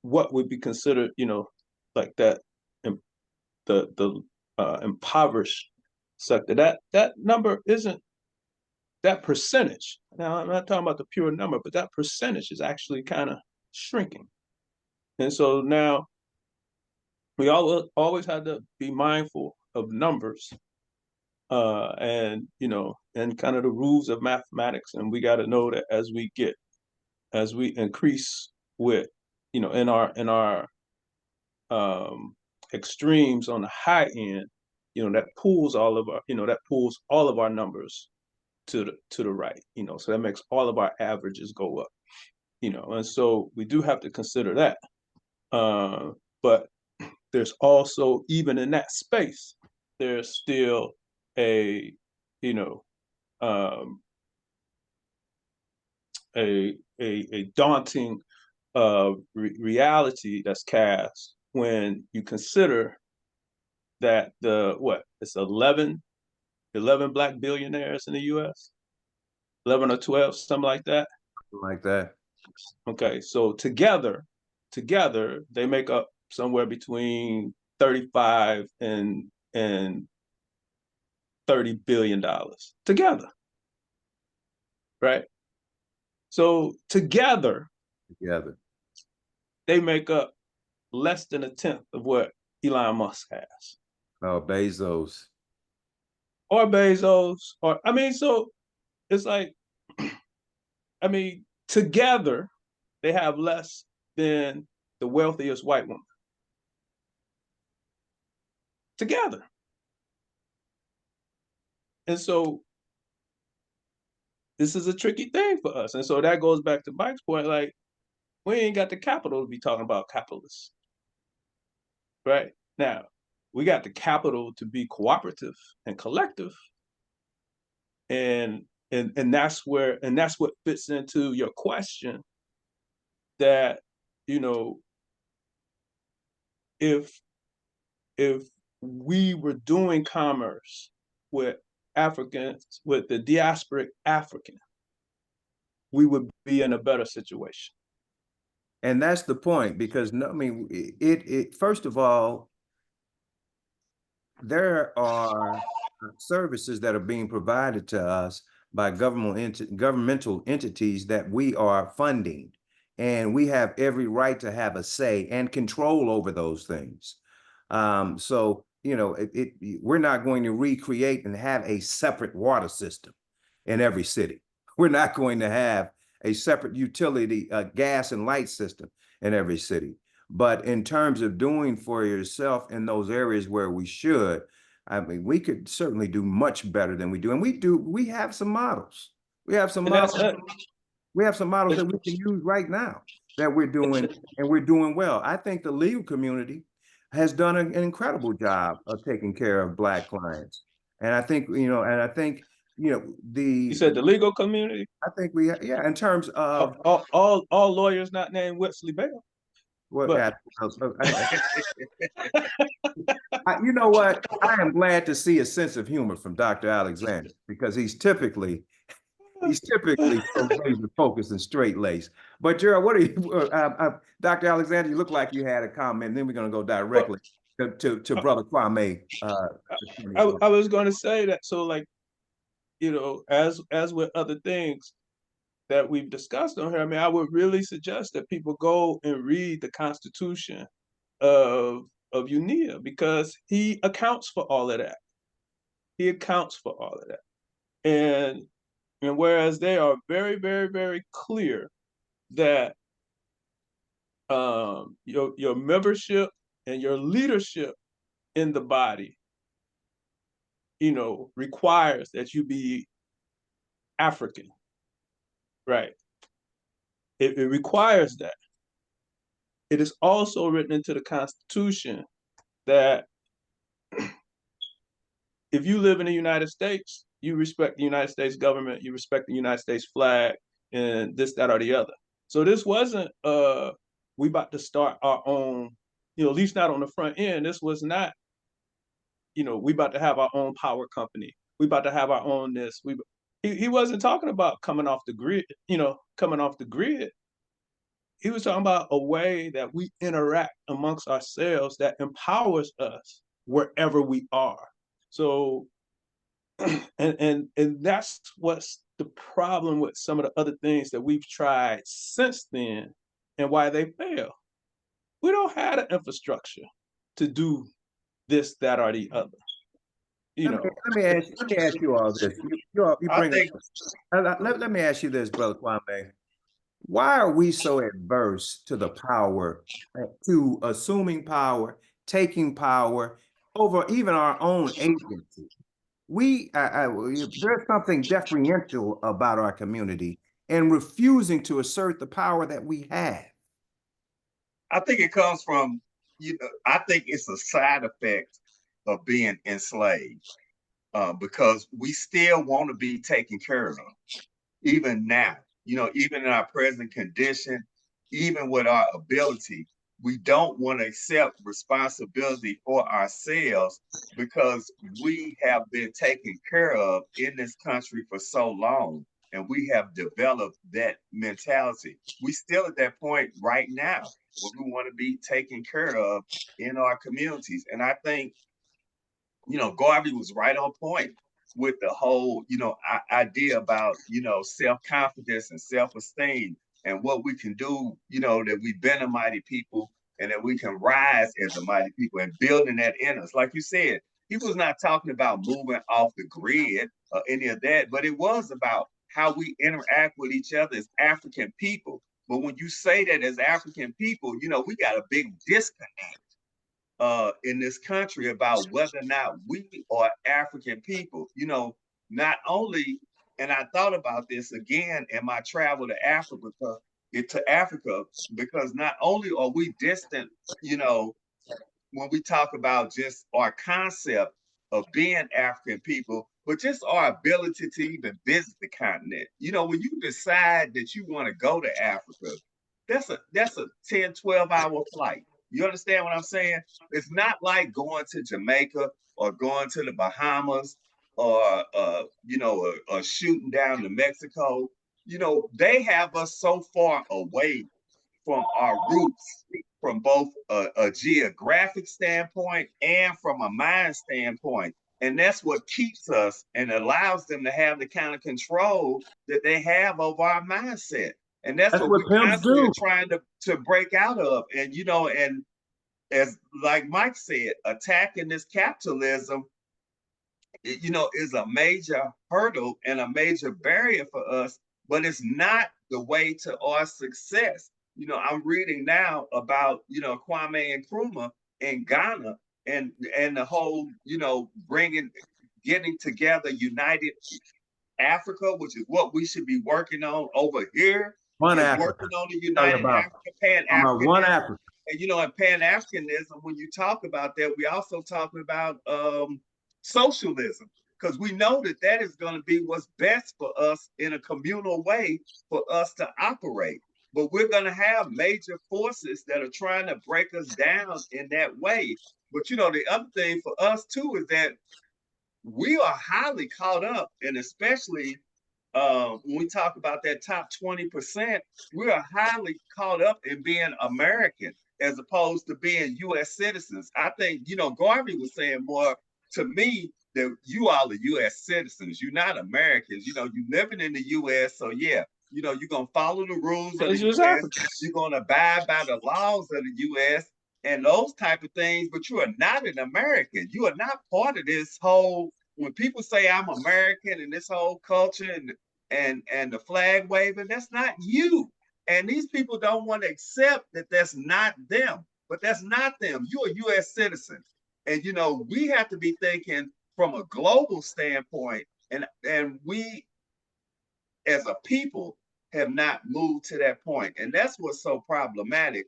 what would be considered, like that, the impoverished sector, that number isn't, that percentage. Now, I'm not talking about the pure number, but that percentage is actually kind of shrinking. And so now we always had to be mindful of numbers, and kind of the rules of mathematics. And we got to know that as we increase with, in our extremes on the high end, that pulls all of our numbers to the right, so that makes all of our averages go up, and so we do have to consider that. But there's also, even in that space, there's still a daunting reality that's cast when you consider that it's 11 Black billionaires in the U.S., 11 or 12, something like that. Like that. Okay, so together they make up somewhere between 35 and $30 billion together, right? So together they make up less than 1/10 of what Elon Musk has. Oh, Bezos. Or Bezos, so it's like, together they have less than the wealthiest white woman. Together. And so this is a tricky thing for us. And so that goes back to Mike's point, like, we ain't got the capital to be talking about capitalists. Right? Now, we got the capital to be cooperative and collective. And that's what fits into your question, that, if we were doing commerce with Africans, with the diasporic African, we would be in a better situation. And that's the point, because it first of all, there are services that are being provided to us by governmental entities that we are funding, and we have every right to have a say and control over those things. So we're not going to recreate and have a separate water system in every city. We're not going to have a separate utility, gas and light system in every city. But in terms of doing for yourself in those areas where we should, we could certainly do much better than we do. And we have some models. We have some models. We have some models that we can use right now that we're doing, and we're doing well. I think the legal community has done an incredible job of taking care of Black clients. And I think, you said the legal community? I think in terms of all lawyers not named Wesley Bell. Well, you know what? I am glad to see a sense of humor from Dr. Alexander, because he's typically so laser focused and straight laced. But Jerryl, what are you, Dr. Alexander? You look like you had a comment. And then we're going to go directly to Brother Kwame. I was going to say that. So, like, as with other things that we've discussed on here, I would really suggest that people go and read the Constitution of UNIA, because he accounts for all of that. And And whereas they are very, very, very clear that your membership and your leadership in the body, requires that you be African, right? It requires that. It is also written into the Constitution that if you live in the United States, you respect the United States government, you respect the United States flag, and this, that, or the other. So this wasn't we about to start our own, at least not on the front end. This was not, we about to have our own power company. We about to have our own this. He wasn't talking about coming off the grid, coming off the grid. He was talking about a way that we interact amongst ourselves that empowers us wherever we are. So, and that's what's the problem with some of the other things that we've tried since then and why they fail. We don't have the infrastructure to do this, that, or the other. Let me ask you all this. You bring let me ask you this, Brother Kwame. Why are we so adverse to the power, to assuming power, taking power over even our own agency? There's something deferential about our community and refusing to assert the power that we have. I think it comes from, I think it's a side effect of being enslaved, because we still want to be taken care of, even now, even in our present condition, even with our ability, we don't want to accept responsibility for ourselves because we have been taken care of in this country for so long. And we have developed that mentality. We still at that point right now where we want to be taken care of in our communities. And I think, Garvey was right on point with the whole, idea about, self-confidence and self-esteem and what we can do, that we've been a mighty people and that we can rise as a mighty people and building that in us. Like you said, he was not talking about moving off the grid or any of that, but it was about how we interact with each other as African people. But when you say that as African people, we got a big disconnect in this country about whether or not we are African people. Not only, and I thought about this again in my travel to Africa, because not only are we distant, when we talk about just our concept of being African people, but just our ability to even visit the continent. When you decide that you want to go to Africa, that's a 10, 12-hour flight. You understand what I'm saying? It's not like going to Jamaica or going to the Bahamas or or shooting down to Mexico. They have us so far away from our roots, from both a geographic standpoint and from a mind standpoint. And that's what keeps us and allows them to have the kind of control that they have over our mindset. And that's what we constantly are trying to break out of. And, and as like Mike said, attacking this capitalism, is a major hurdle and a major barrier for us, but it's not the way to our success. I'm reading now about, Kwame Nkrumah in Ghana and the whole, getting together United Africa, which is what we should be working on over here. One Africa. Working on the United Africa, Pan-Africanism. One Africa. And, in Pan-Africanism, when you talk about that, we also talking about socialism, because we know that is going to be what's best for us in a communal way for us to operate. But we're going to have major forces that are trying to break us down in that way. But, the other thing for us, too, is that we are highly caught up, and especially when we talk about that top 20%, we are highly caught up in being American as opposed to being U.S. citizens. I think, Garvey was saying more to me that you all are U.S. citizens. You're not Americans. You're living in the U.S. So, yeah, you're going to follow the rules of the U.S. You're going to abide by the laws of the U.S. and those type of things, but you are not an American. You are not part of this whole, when people say I'm American and this whole culture and the flag waving, that's not you. And these people don't want to accept that that's not them, but that's not them. You're a U.S. citizen. And, we have to be thinking from a global standpoint, and we as a people have not moved to that point. And that's what's so problematic.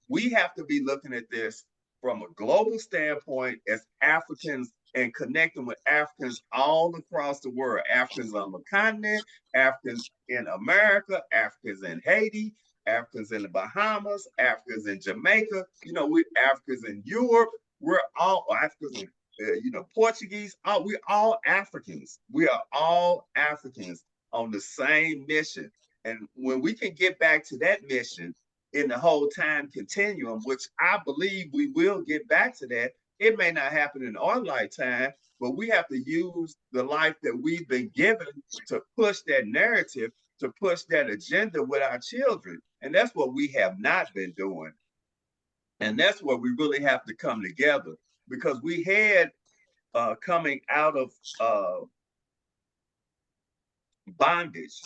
We have to be looking at this from a global standpoint as Africans and connecting with Africans all across the world. Africans on the continent, Africans in America, Africans in Haiti, Africans in the Bahamas, Africans in Jamaica, we're Africans in Europe, we're all Africans in Portuguese, we're all Africans. We are all Africans on the same mission. And when we can get back to that mission in the whole time continuum, which I believe we will get back to that, it may not happen in our lifetime, but we have to use the life that we've been given to push that narrative, to push that agenda with our children. And that's what we have not been doing. And that's where we really have to come together, because we had coming out of bondage,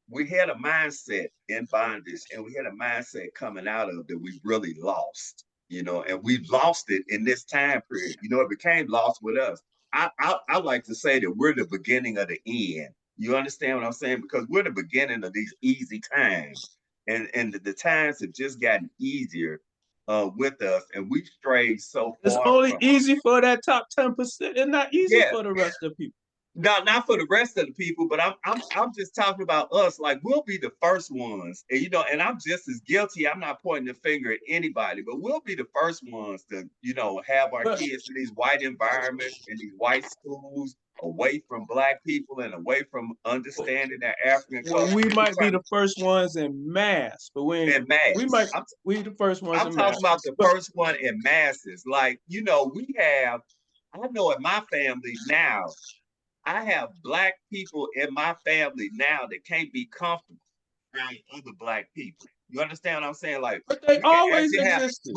we had a mindset in bondage, and we had a mindset coming out of that we really lost, and we lost it in this time period. It became lost with us. I like to say that we're the beginning of the end. You understand what I'm saying? Because we're the beginning of these easy times, and the times have just gotten easier with us, and we strayed so far. It's only easy for that top 10%, and not easy for the rest of the people. No, not for the rest of the people, but I'm just talking about us. Like, we'll be the first ones, and and I'm just as guilty. I'm not pointing the finger at anybody, but we'll be the first ones to have our kids in these white environments, in these white schools, away from Black people and away from understanding their African culture. We might be the first ones in mass, but we the first ones. I'm talking about the first one in masses. Like, we have. I know in my family now, I have Black people in my family now that can't be comfortable around other Black people. You understand what I'm saying? Like, but they always existed.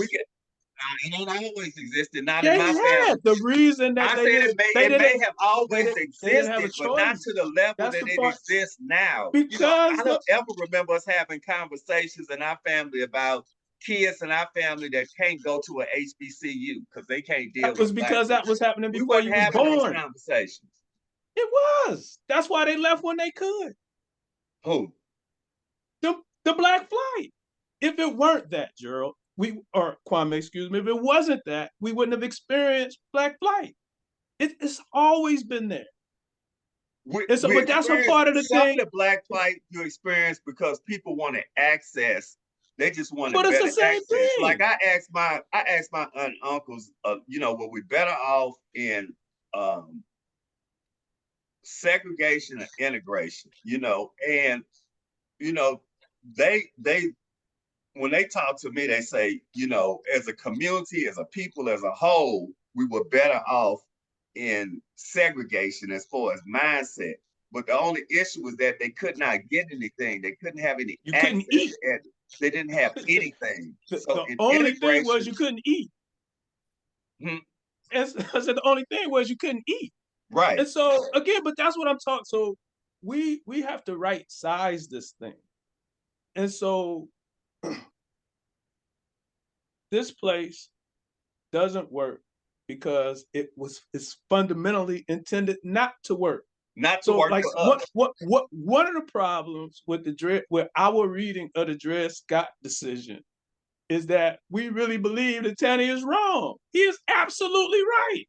It ain't always existed. Not in my family. The reason that it may have always existed, but not to the level that it exists now. Because I don't ever remember us having conversations in our family about kids in our family that can't go to a HBCU because they can't deal with. That was because that was happening before you were born. Those conversations. It was. That's why they left when they could. Who? The Black flight. If it weren't that, Jerryl, or Kwame, excuse me, if it wasn't that, we wouldn't have experienced Black flight. It's always been there. But that's a part of the thing. Some of the Black flight you experience because people want to access. They just want to. But it's the same thing. Like I asked my aunt and uncles, were we better off in segregation and integration, and they when they talk to me, they say, as a community, as a people, as a whole, we were better off in segregation as far as mindset. But the only issue was that they could not get anything. They couldn't have any. You couldn't eat. They didn't have anything. The only thing was you couldn't eat. I said the only thing was you couldn't eat. Right. And so again, but that's what I'm talking. So we have to right size this thing. And so this place doesn't work because it's fundamentally intended not to work. Not to work. Like for us. What one of the problems with with our reading of the Dred Scott decision is that we really believe that Tanny is wrong. He is absolutely right.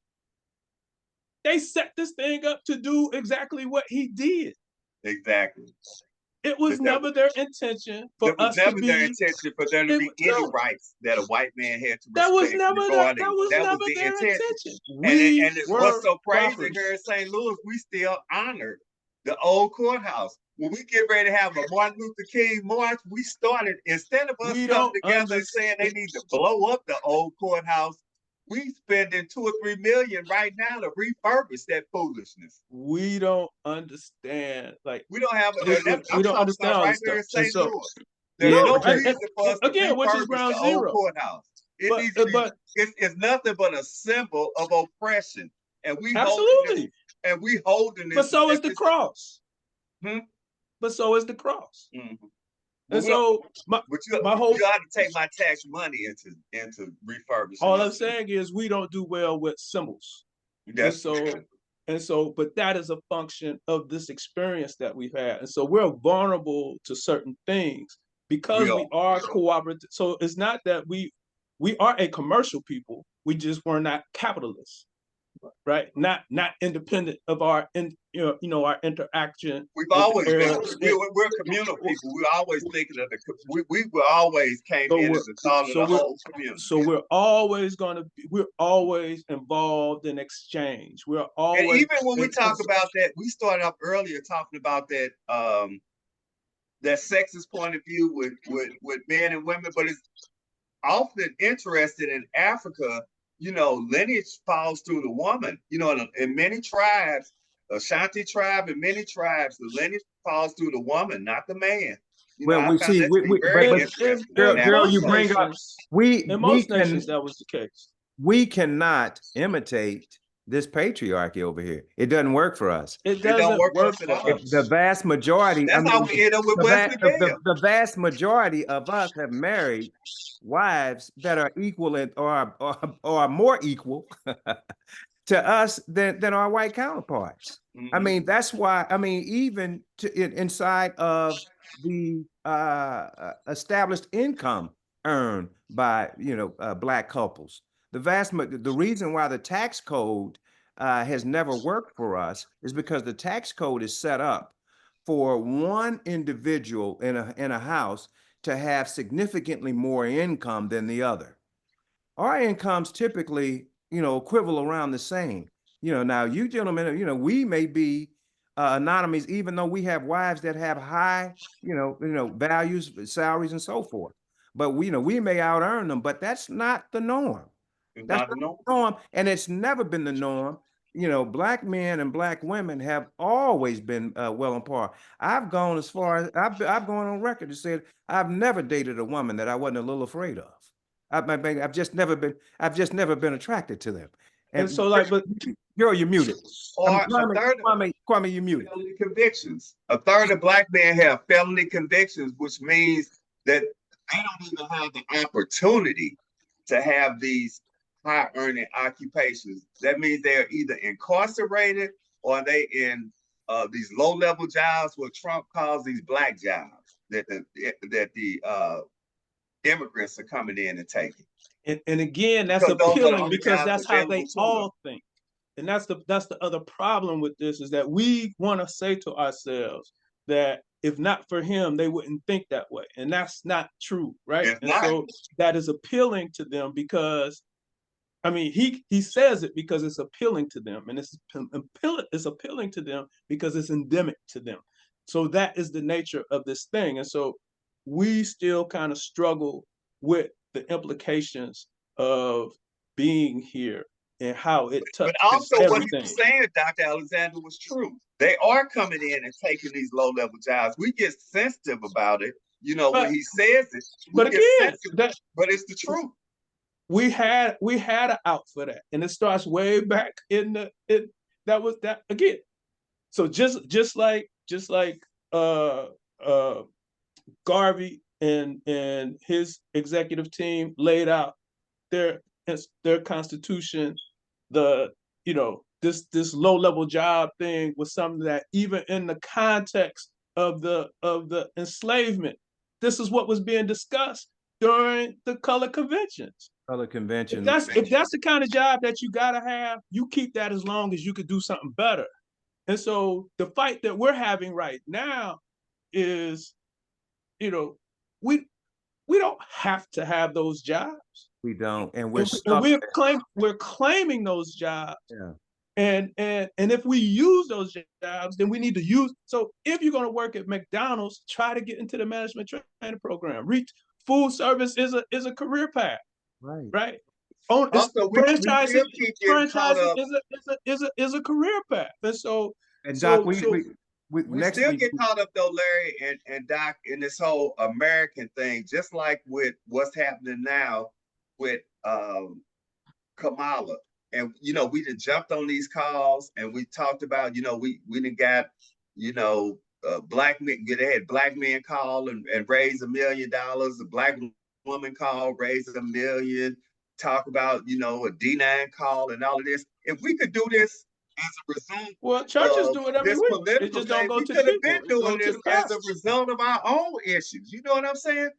They set this thing up to do exactly what he did. Exactly. It was never their intention for us to be. Their intention for there to be any rights that a white man had to respect. That was never their intention. And what's so crazy here in St. Louis, we still honor the old courthouse. When we get ready to have a Martin Luther King march, we started, instead of us coming together and saying they need to blow up the old courthouse, we spending $2 or $3 million right now to refurbish that foolishness. We don't understand. Like, we don't have. We don't understand right here in St. Louis. There's no reason for us to which is ground the zero. Old courthouse. It's nothing but a symbol of oppression, and we absolutely. holding this. But so is the cross. but so is the cross. Mhm. And Well, so my whole, you got to take my tax money into refurbishing. all I'm saying is we don't do well with symbols. And so, but that is a function of this experience that we've had. And so we're vulnerable to certain things because we are cooperative. So it's not that we are a commercial people. We just were not capitalists, right? Not independent of our our interaction. We've always been, we're communal people. We're always thinking of we were always came in as a thought of the whole community. So we're always involved in exchange. We're always, and even when we talk about that, we started off earlier talking about that that sexist point of view with men and women, but it's often interested in Africa. Lineage falls through the woman. In many tribes, Ashanti tribe and many tribes, the lineage falls through the woman, not the man. We see, Jerryl, you bring up, in most nations that was the case. We cannot imitate this patriarchy over here. It doesn't work for us. It doesn't work for us. The vast majority. That's how we end up with Wesley Bell. The vast majority of us have married wives that are equal or more equal to us than our white counterparts. I mean, that's why. I mean, even inside of the established income earned by Black couples, the reason why the tax code has never worked for us is because the tax code is set up for one individual in a house to have significantly more income than the other. Our incomes typically, equivalent around the same. Now you gentlemen, we may be anonymous, even though we have wives that have high, values, salaries, and so forth. But we may out earn them, but that's not the norm. That's not the norm, and it's never been the norm. Black men and Black women have always been well on par. I've gone as far as I've gone on record to say I've never dated a woman that I wasn't a little afraid of. I've just never been attracted to them. And so, but girl, you're muted. Kwame, you're muted. Felony convictions. A third of Black men have felony convictions, which means that they don't even have the opportunity to have these high earning occupations. That means they're either incarcerated or they in these low level jobs, what Trump calls these black jobs that the immigrants are coming in and taking. And again, that's appealing because that's how they all think. And that's the other problem with this, is that we want to say to ourselves that if not for him, they wouldn't think that way. And that's not true, right? So that is appealing to them because, I mean, he says it because it's appealing to them, and it's appealing to them because it's endemic to them. So that is the nature of this thing. And so we still kind of struggle with the implications of being here and how it touches But also everything. What he was saying, Dr. Alexander, was true. They are coming in and taking these low-level jobs. We get sensitive about it, when he says it. But again, but it's the truth. We had an out for that, and it starts way back that was that again. So just like Garvey and his executive team laid out their constitution, this low level job thing was something that even in the context of the enslavement, this is what was being discussed during the color conventions. If that's the kind of job that you gotta have, you keep that as long as you could do something better. And so the fight that we're having right now is, we don't have to have those jobs. We don't, and we're claiming those jobs. Yeah. And if we use those jobs, then we need to use. So if you're going to work at McDonald's, try to get into the management training program. Food service is a career path. Right. Franchising is a career path. And so, Doc, we still get caught up though, Larry and Doc, in this whole American thing, just like with what's happening now with Kamala. And we just jumped on these calls and we talked about, we done got, black men, they had black men call and raise $1 million. A black woman call, raise $1 million. Talk about, you know, a D9 call and all of this. If we could do this as a result Well, churches of do it every this week. They political just don't thing, go we to the could have people. been They go doing to this the as a pastors. result of our own issues. You know what I'm saying?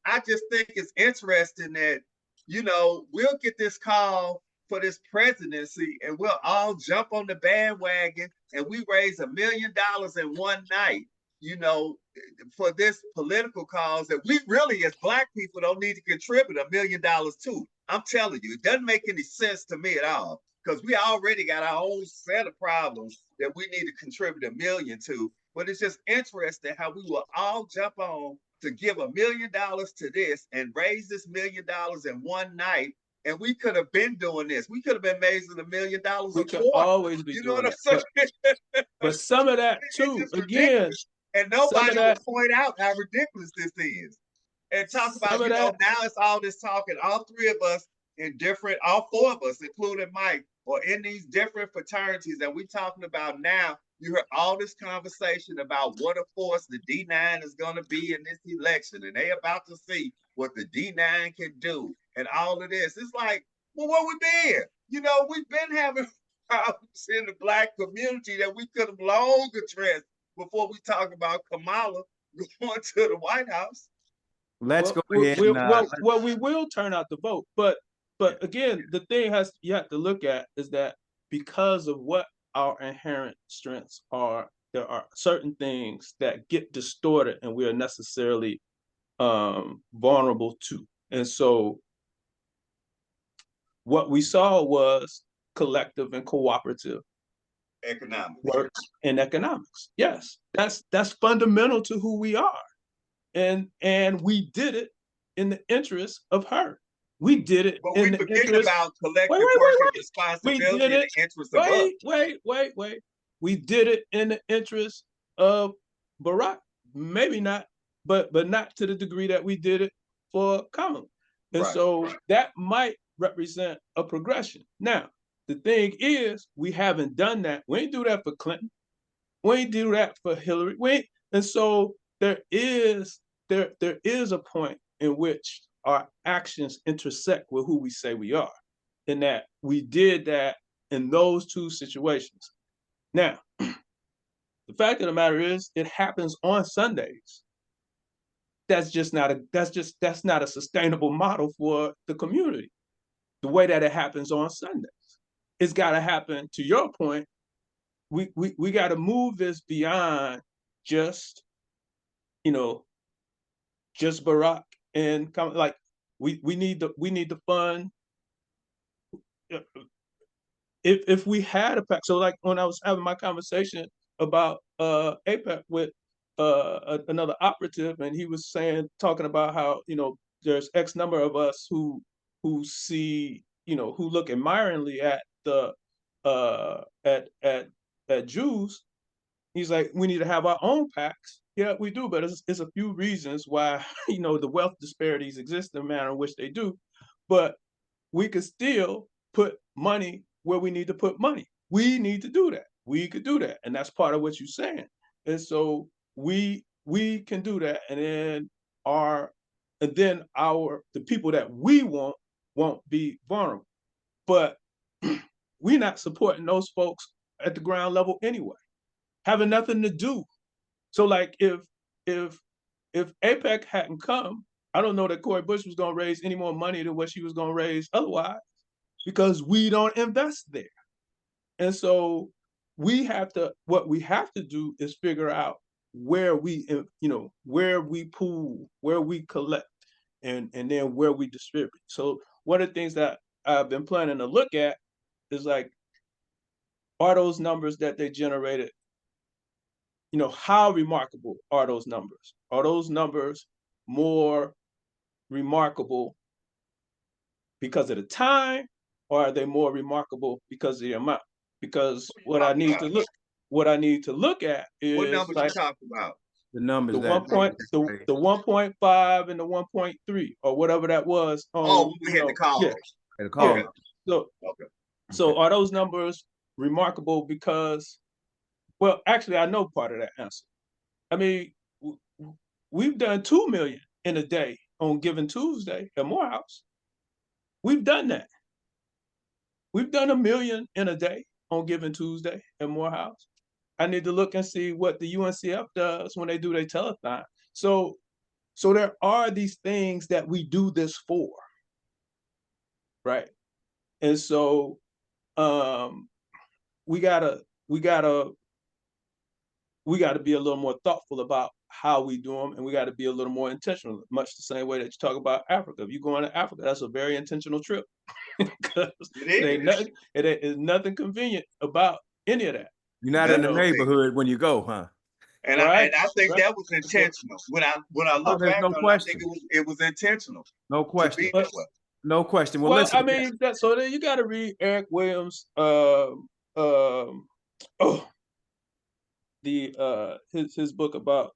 I just think it's interesting that, you know, we'll get this call for this presidency and we'll all jump on the bandwagon and we raise $1 million in one night, you know, for this political cause that we really, as black people, don't need to contribute $1 million to. I'm telling you, it doesn't make any sense to me at all because we already got our own set of problems that we need to contribute $1 million to. But it's just interesting how we will all jump on to give $1 million to this and raise this $1 million in one night. And we could have been doing this. We could have been raising $1 million a We could quarter. always be You know doing what I'm that. saying? But some of that It's too, just again, ridiculous. And some nobody of will that, point out how ridiculous this is. And talk some about, of you know, that, now it's all this talking, all three of us in different, all four of us, including Mike, are in these different fraternities that we talking about now. You heard all this conversation about what a force the D9 is going to be in this election, and they about to see what the D9 can do, and all of this. It's like, well, what we been? You know, we've been having problems in the black community that we could have long addressed before we talk about Kamala going to the White House. Let's well, go we, ahead we, and well, we will turn out the vote. But again, the thing you have to look at is that because of what our inherent strengths are, there are certain things that get distorted and we are necessarily vulnerable to. And so what we saw was collective and cooperative Economics. works in economics. Yes, that's fundamental to who we are. And we did it in the interest of her. We did it But in we the forgetting interest. about collective Wait, work and We responsibility did in it. the interest of us. Wait. We did it in the interest of Barack. Maybe not, but not to the degree that we did it for Kamala. And so that might represent a progression. Now, the thing is, we haven't done that. We ain't do that for Clinton. We ain't do that for Hillary. And so there is a point in which our actions intersect with who we say we are, in that we did that in those two situations. Now, the fact of the matter is, it happens on Sundays. That's not a sustainable model for the community. The way that it happens on Sundays, it's got to happen. To your point, we got to move this beyond just, just Barack and like we need the fund. If we had a pack, so like when I was having my conversation about APEC with another operative, and he was talking about how there's X number of us who see, who look admiringly at the at Jews. He's like, we need to have our own packs. Yeah, we do, but it's a few reasons why the wealth disparities exist in the manner in which they do. But we could still put money where we need to put money. We need to do that. We could do that, and that's part of what you're saying. And so we can do that, and then the people that we won't be vulnerable. But we're not supporting those folks at the ground level anyway, having nothing to do. So like if APEC hadn't come, I don't know that Cori Bush was going to raise any more money than what she was going to raise otherwise, because we don't invest there. And so what we have to do is figure out where we pool, where we collect, and then where we distribute. So one of the things that I've been planning to look at is like, are those numbers that they generated, how remarkable are those numbers? Are those numbers more remarkable because of the time, or are they more remarkable because of the amount? Because what I need to look at is, what numbers like, you talking about? the numbers the 1.5 and the 1.3 or whatever that was. We had the call. The call. Okay. So are those numbers remarkable because, well, actually, I know part of that answer. I mean, we've done 2 million in a day on Giving Tuesday at Morehouse. We've done that. We've done 1 million in a day on Giving Tuesday at Morehouse. I need to look and see what the UNCF does when they do their telethon. So there are these things that we do this for, right? And so we gotta be a little more thoughtful about how we do them, and we got to be a little more intentional. Much the same way that you talk about Africa. If you're going to Africa, that's a very intentional trip because it ain't nothing convenient about any of that. You're not in the neighborhood when you go, huh? And I think that was intentional. When I look back no on question. it, I think it was intentional. No question. No question. Well, listen, I mean, so then you got to read Eric Williams. His book about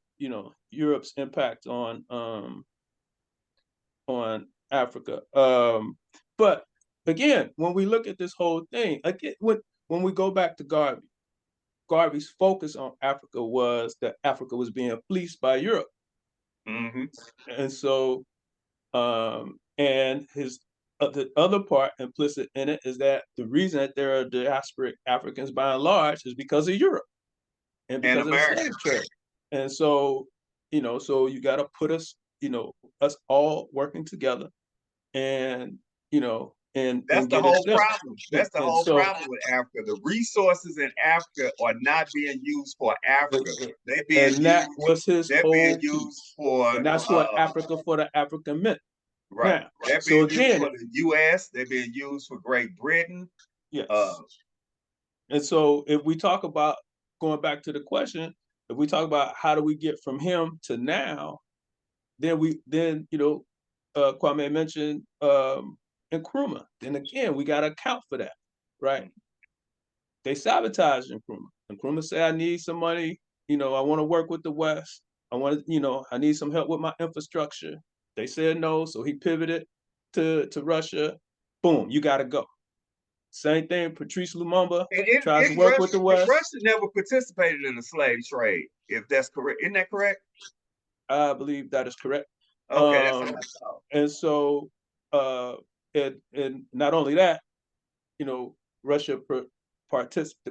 Europe's impact on Africa. But again, when we look at this whole thing, again, when we go back to Garvey's focus on Africa was that Africa was being fleeced by Europe. Mm-hmm. And so, and the other part implicit in it is that the reason that there are diasporic Africans by and large is because of Europe and because of the slave trade. And so, so you got to put us, us all working together, and that's the whole problem. That's the whole problem with Africa. The resources in Africa are not being used for Africa. They're being used for, and that's what Africa for the African meant. Right. Now, they're being used for the U.S. They're being used for Great Britain. Yes. And so if we talk about going back to the question, if we talk about how do we get from him to now, then Kwame mentioned Nkrumah. Then again, we got to account for that, right? They sabotaged Nkrumah. Nkrumah said, "I need some money. I want to work with the West. I need some help with my infrastructure." They said no, so he pivoted to Russia. Boom, you got to go. Same thing, Patrice Lumumba tries to work with the West. Russia never participated in the slave trade, if that's correct. Isn't that correct? I believe that is correct. Okay, that's what I thought. And so, and not only that, Russia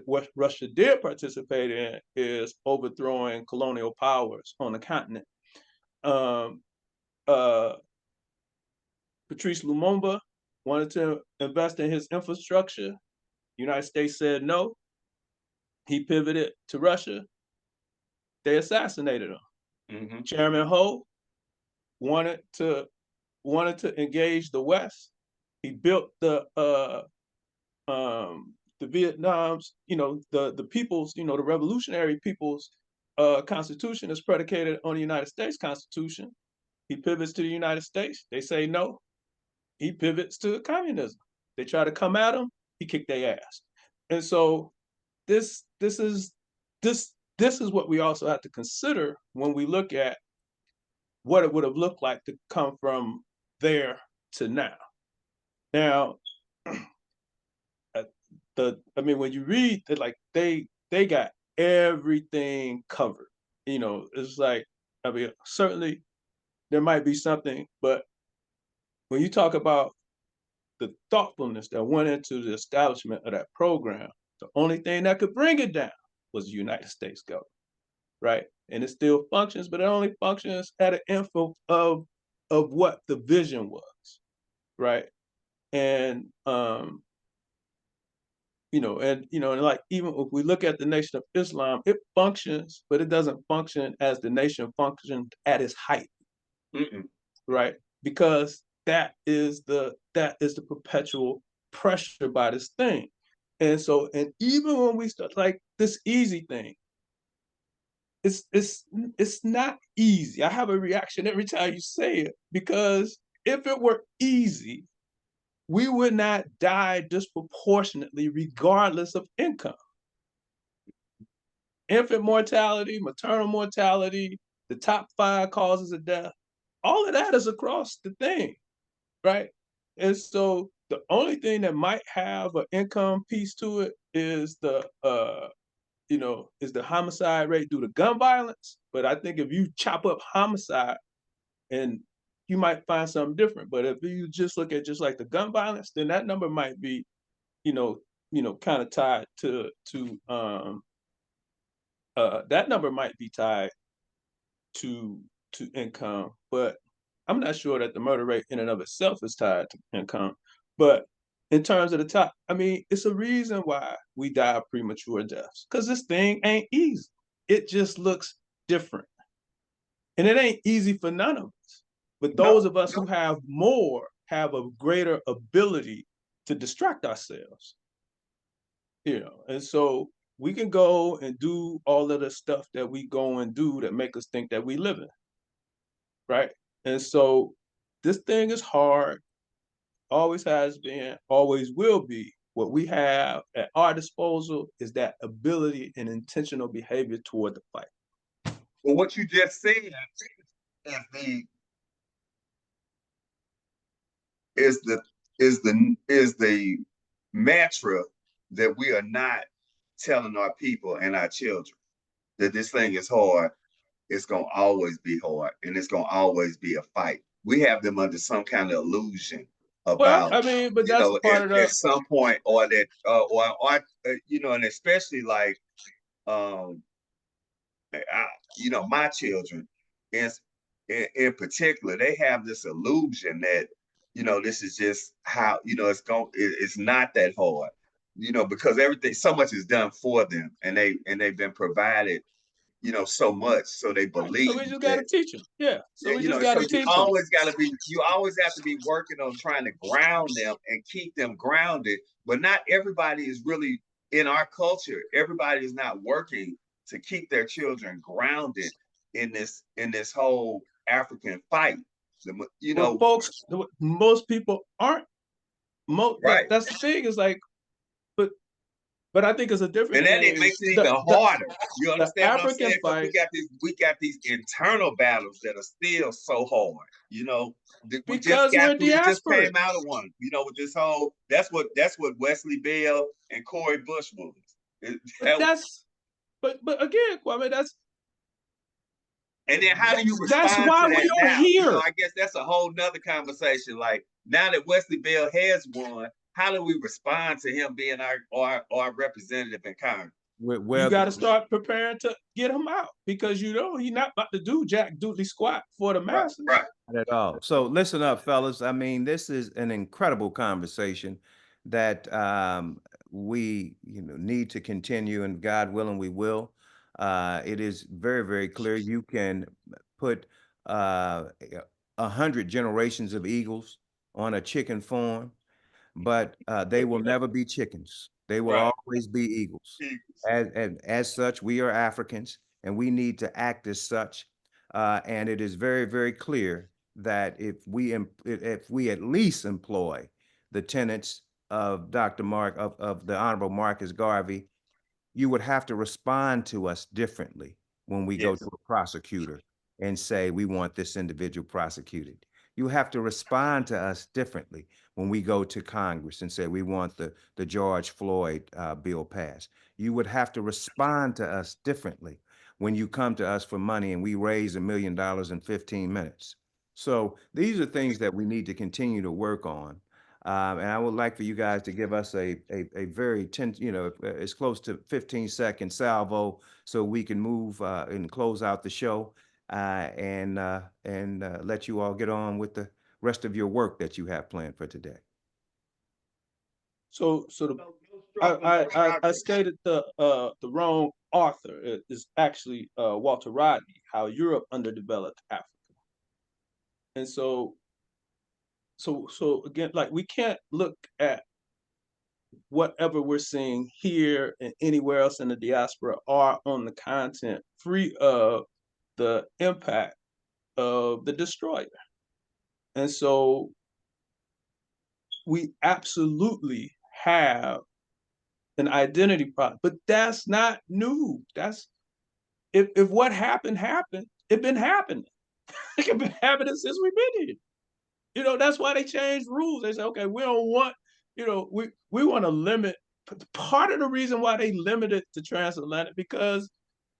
what Russia did participate in is overthrowing colonial powers on the continent. Patrice Lumumba wanted to invest in his infrastructure. The United States said no. He pivoted to Russia. They assassinated him. Mm-hmm. Chairman Ho wanted to engage the West. He built the Vietnam's, the people's, the revolutionary people's constitution is predicated on the United States Constitution. He pivots to the United States. They say no. He pivots to communism. They try to come at him. He kicked their ass. And so this is what we also have to consider when we look at what it would have looked like to come from there to now. Now, when you read that, like they got everything covered. It's like, certainly there might be something, but when you talk about the thoughtfulness that went into the establishment of that program, the only thing that could bring it down was the United States government, right? And it still functions, but it only functions at an info of what the vision was, right? And and like even if we look at the Nation of Islam, it functions, but it doesn't function as the nation functioned at its height, right? Because that is the perpetual pressure by this thing. And so, and even when we start like this easy thing, it's not easy. I have a reaction every time you say it, because if it were easy, we would not die disproportionately regardless of income. Infant mortality, maternal mortality, the top 5 causes of death, all of that is across the thing, right? And so the only thing that might have an income piece to it is the you know, is the homicide rate due to gun violence? But I think if you chop up homicide, and you might find something different. But if you just look at just like the gun violence, then that number might be, you know, kind of tied to that number might be tied to income. But I'm not sure that the murder rate in and of itself is tied to income. But in terms of the top, I mean, it's a reason why we die of premature deaths, because this thing ain't easy. It just looks different. And it ain't easy for none of us. But those of us who have more have a greater ability to distract ourselves. You know, and so we can go and do all of the stuff that we go and do that make us think that we live in. Right. And so this thing is hard, always has been, always will be. What we have at our disposal is that ability and intentional behavior toward the fight. Well, what you just said is the mantra that we are not telling our people and our children, that this thing is hard. It's gonna always be hard, and it's gonna always be a fight. We have them under some kind of illusion about, well, I mean, but that's part of the at some point, or that, you know, and especially like, my children, in particular, they have this illusion that, this is just how, it's not that hard, because everything, so much is done for them, and they've been provided, so much, so they believe. So we just got to teach them. Yeah. So we just got to to teach them. You always have to be working on trying to ground them and keep them grounded. But not everybody is really, in our culture, everybody is not working to keep their children grounded in this whole African fight. Well, folks, most people aren't. Right. That's the thing. Is like, but I think it's a different. And then it makes it even harder. You understand what I'm saying? Fight, we got these internal battles that are still so hard. We just came out of one. With this whole, that's what Wesley Bell and Corey Bush was. But again, Kwame, that's. And then how do you respond to that? That's why we are here. I guess that's a whole nother conversation. Like, now that Wesley Bell has won, how do we respond to him being our representative in Congress? Well, you got to start preparing to get him out, because he's not about to do jack doodly squat for the masses. Right. Not at all. So listen up, fellas. I mean, this is an incredible conversation that we need to continue, and God willing, we will. It is very, very clear. You can put 100 generations of eagles on a chicken farm, but they will never be chickens. They will always be eagles. As such, we are Africans, and we need to act as such. And it is very, very clear that if we at least employ the tenets of of the Honorable Marcus Garvey, you would have to respond to us differently when we go to a prosecutor and say we want this individual prosecuted. You have to respond to us differently when we go to Congress and say we want the George Floyd bill passed. You would have to respond to us differently when you come to us for money and we raise $1 million in 15 minutes. So these are things that we need to continue to work on. And I would like for you guys to give us a very as close to 15-second salvo, so we can move and close out the show, and let you all get on with the rest of your work that you have planned for today. So I stated the wrong author. It is actually Walter Rodney, How Europe Underdeveloped Africa. And so again, like, we can't look at whatever we're seeing here and anywhere else in the diaspora or on the continent free of the impact of the destroyer. And so we absolutely have an identity problem, but that's not new. That's if what happened, it's been happening. It's been happening since we've been here. That's why they changed rules. They say, okay, we don't want, we want to limit part of the reason why they limited the transatlantic, because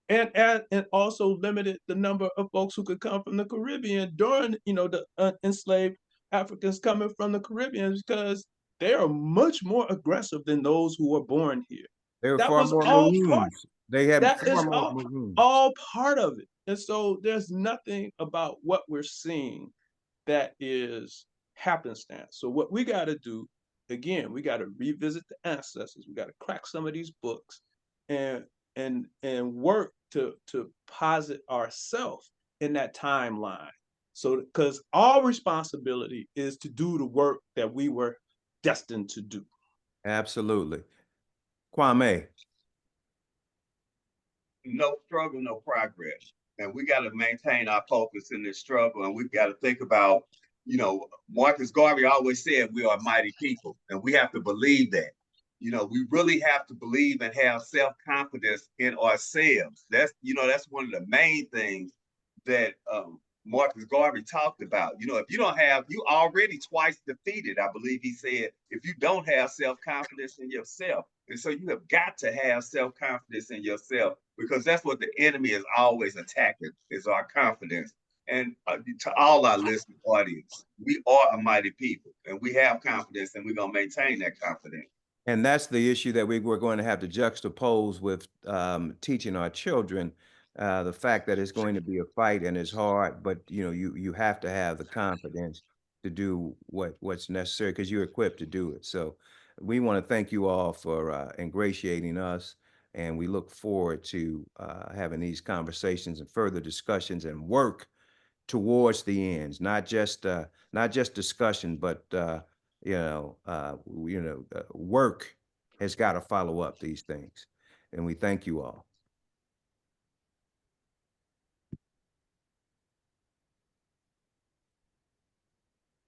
and also limited the number of folks who could come from the Caribbean during, the enslaved Africans coming from the Caribbean, because they are much more aggressive than those who were born here. There were That far was more all part. Maroons. They had That far is more Maroons. all part of it. And so there's nothing about what we're seeing that is happenstance. So what we got to do, again, we got to revisit the ancestors. We got to crack some of these books and work to posit ourselves in that timeline. So because our responsibility is to do the work that we were destined to do. Absolutely. Kwame. No struggle, no progress. And we got to maintain our focus in this struggle. And we've got to think about, Marcus Garvey always said we are mighty people, and we have to believe that. We really have to believe and have self-confidence in ourselves. That's one of the main things that Marcus Garvey talked about. If you don't have, you already twice defeated, I believe he said, if you don't have self-confidence in yourself. And so you have got to have self-confidence in yourself, because that's what the enemy is always attacking, is our confidence. And to all our listening audience, we are a mighty people, and we have confidence, and we're going to maintain that confidence. And that's the issue that we're going to have to juxtapose with teaching our children the fact that it's going to be a fight and it's hard, but you have to have the confidence to do what's necessary, because you're equipped to do it. So we want to thank you all for ingratiating us, and we look forward to having these conversations and further discussions and work towards the ends, not just discussion, but work has got to follow up these things. And we thank you all.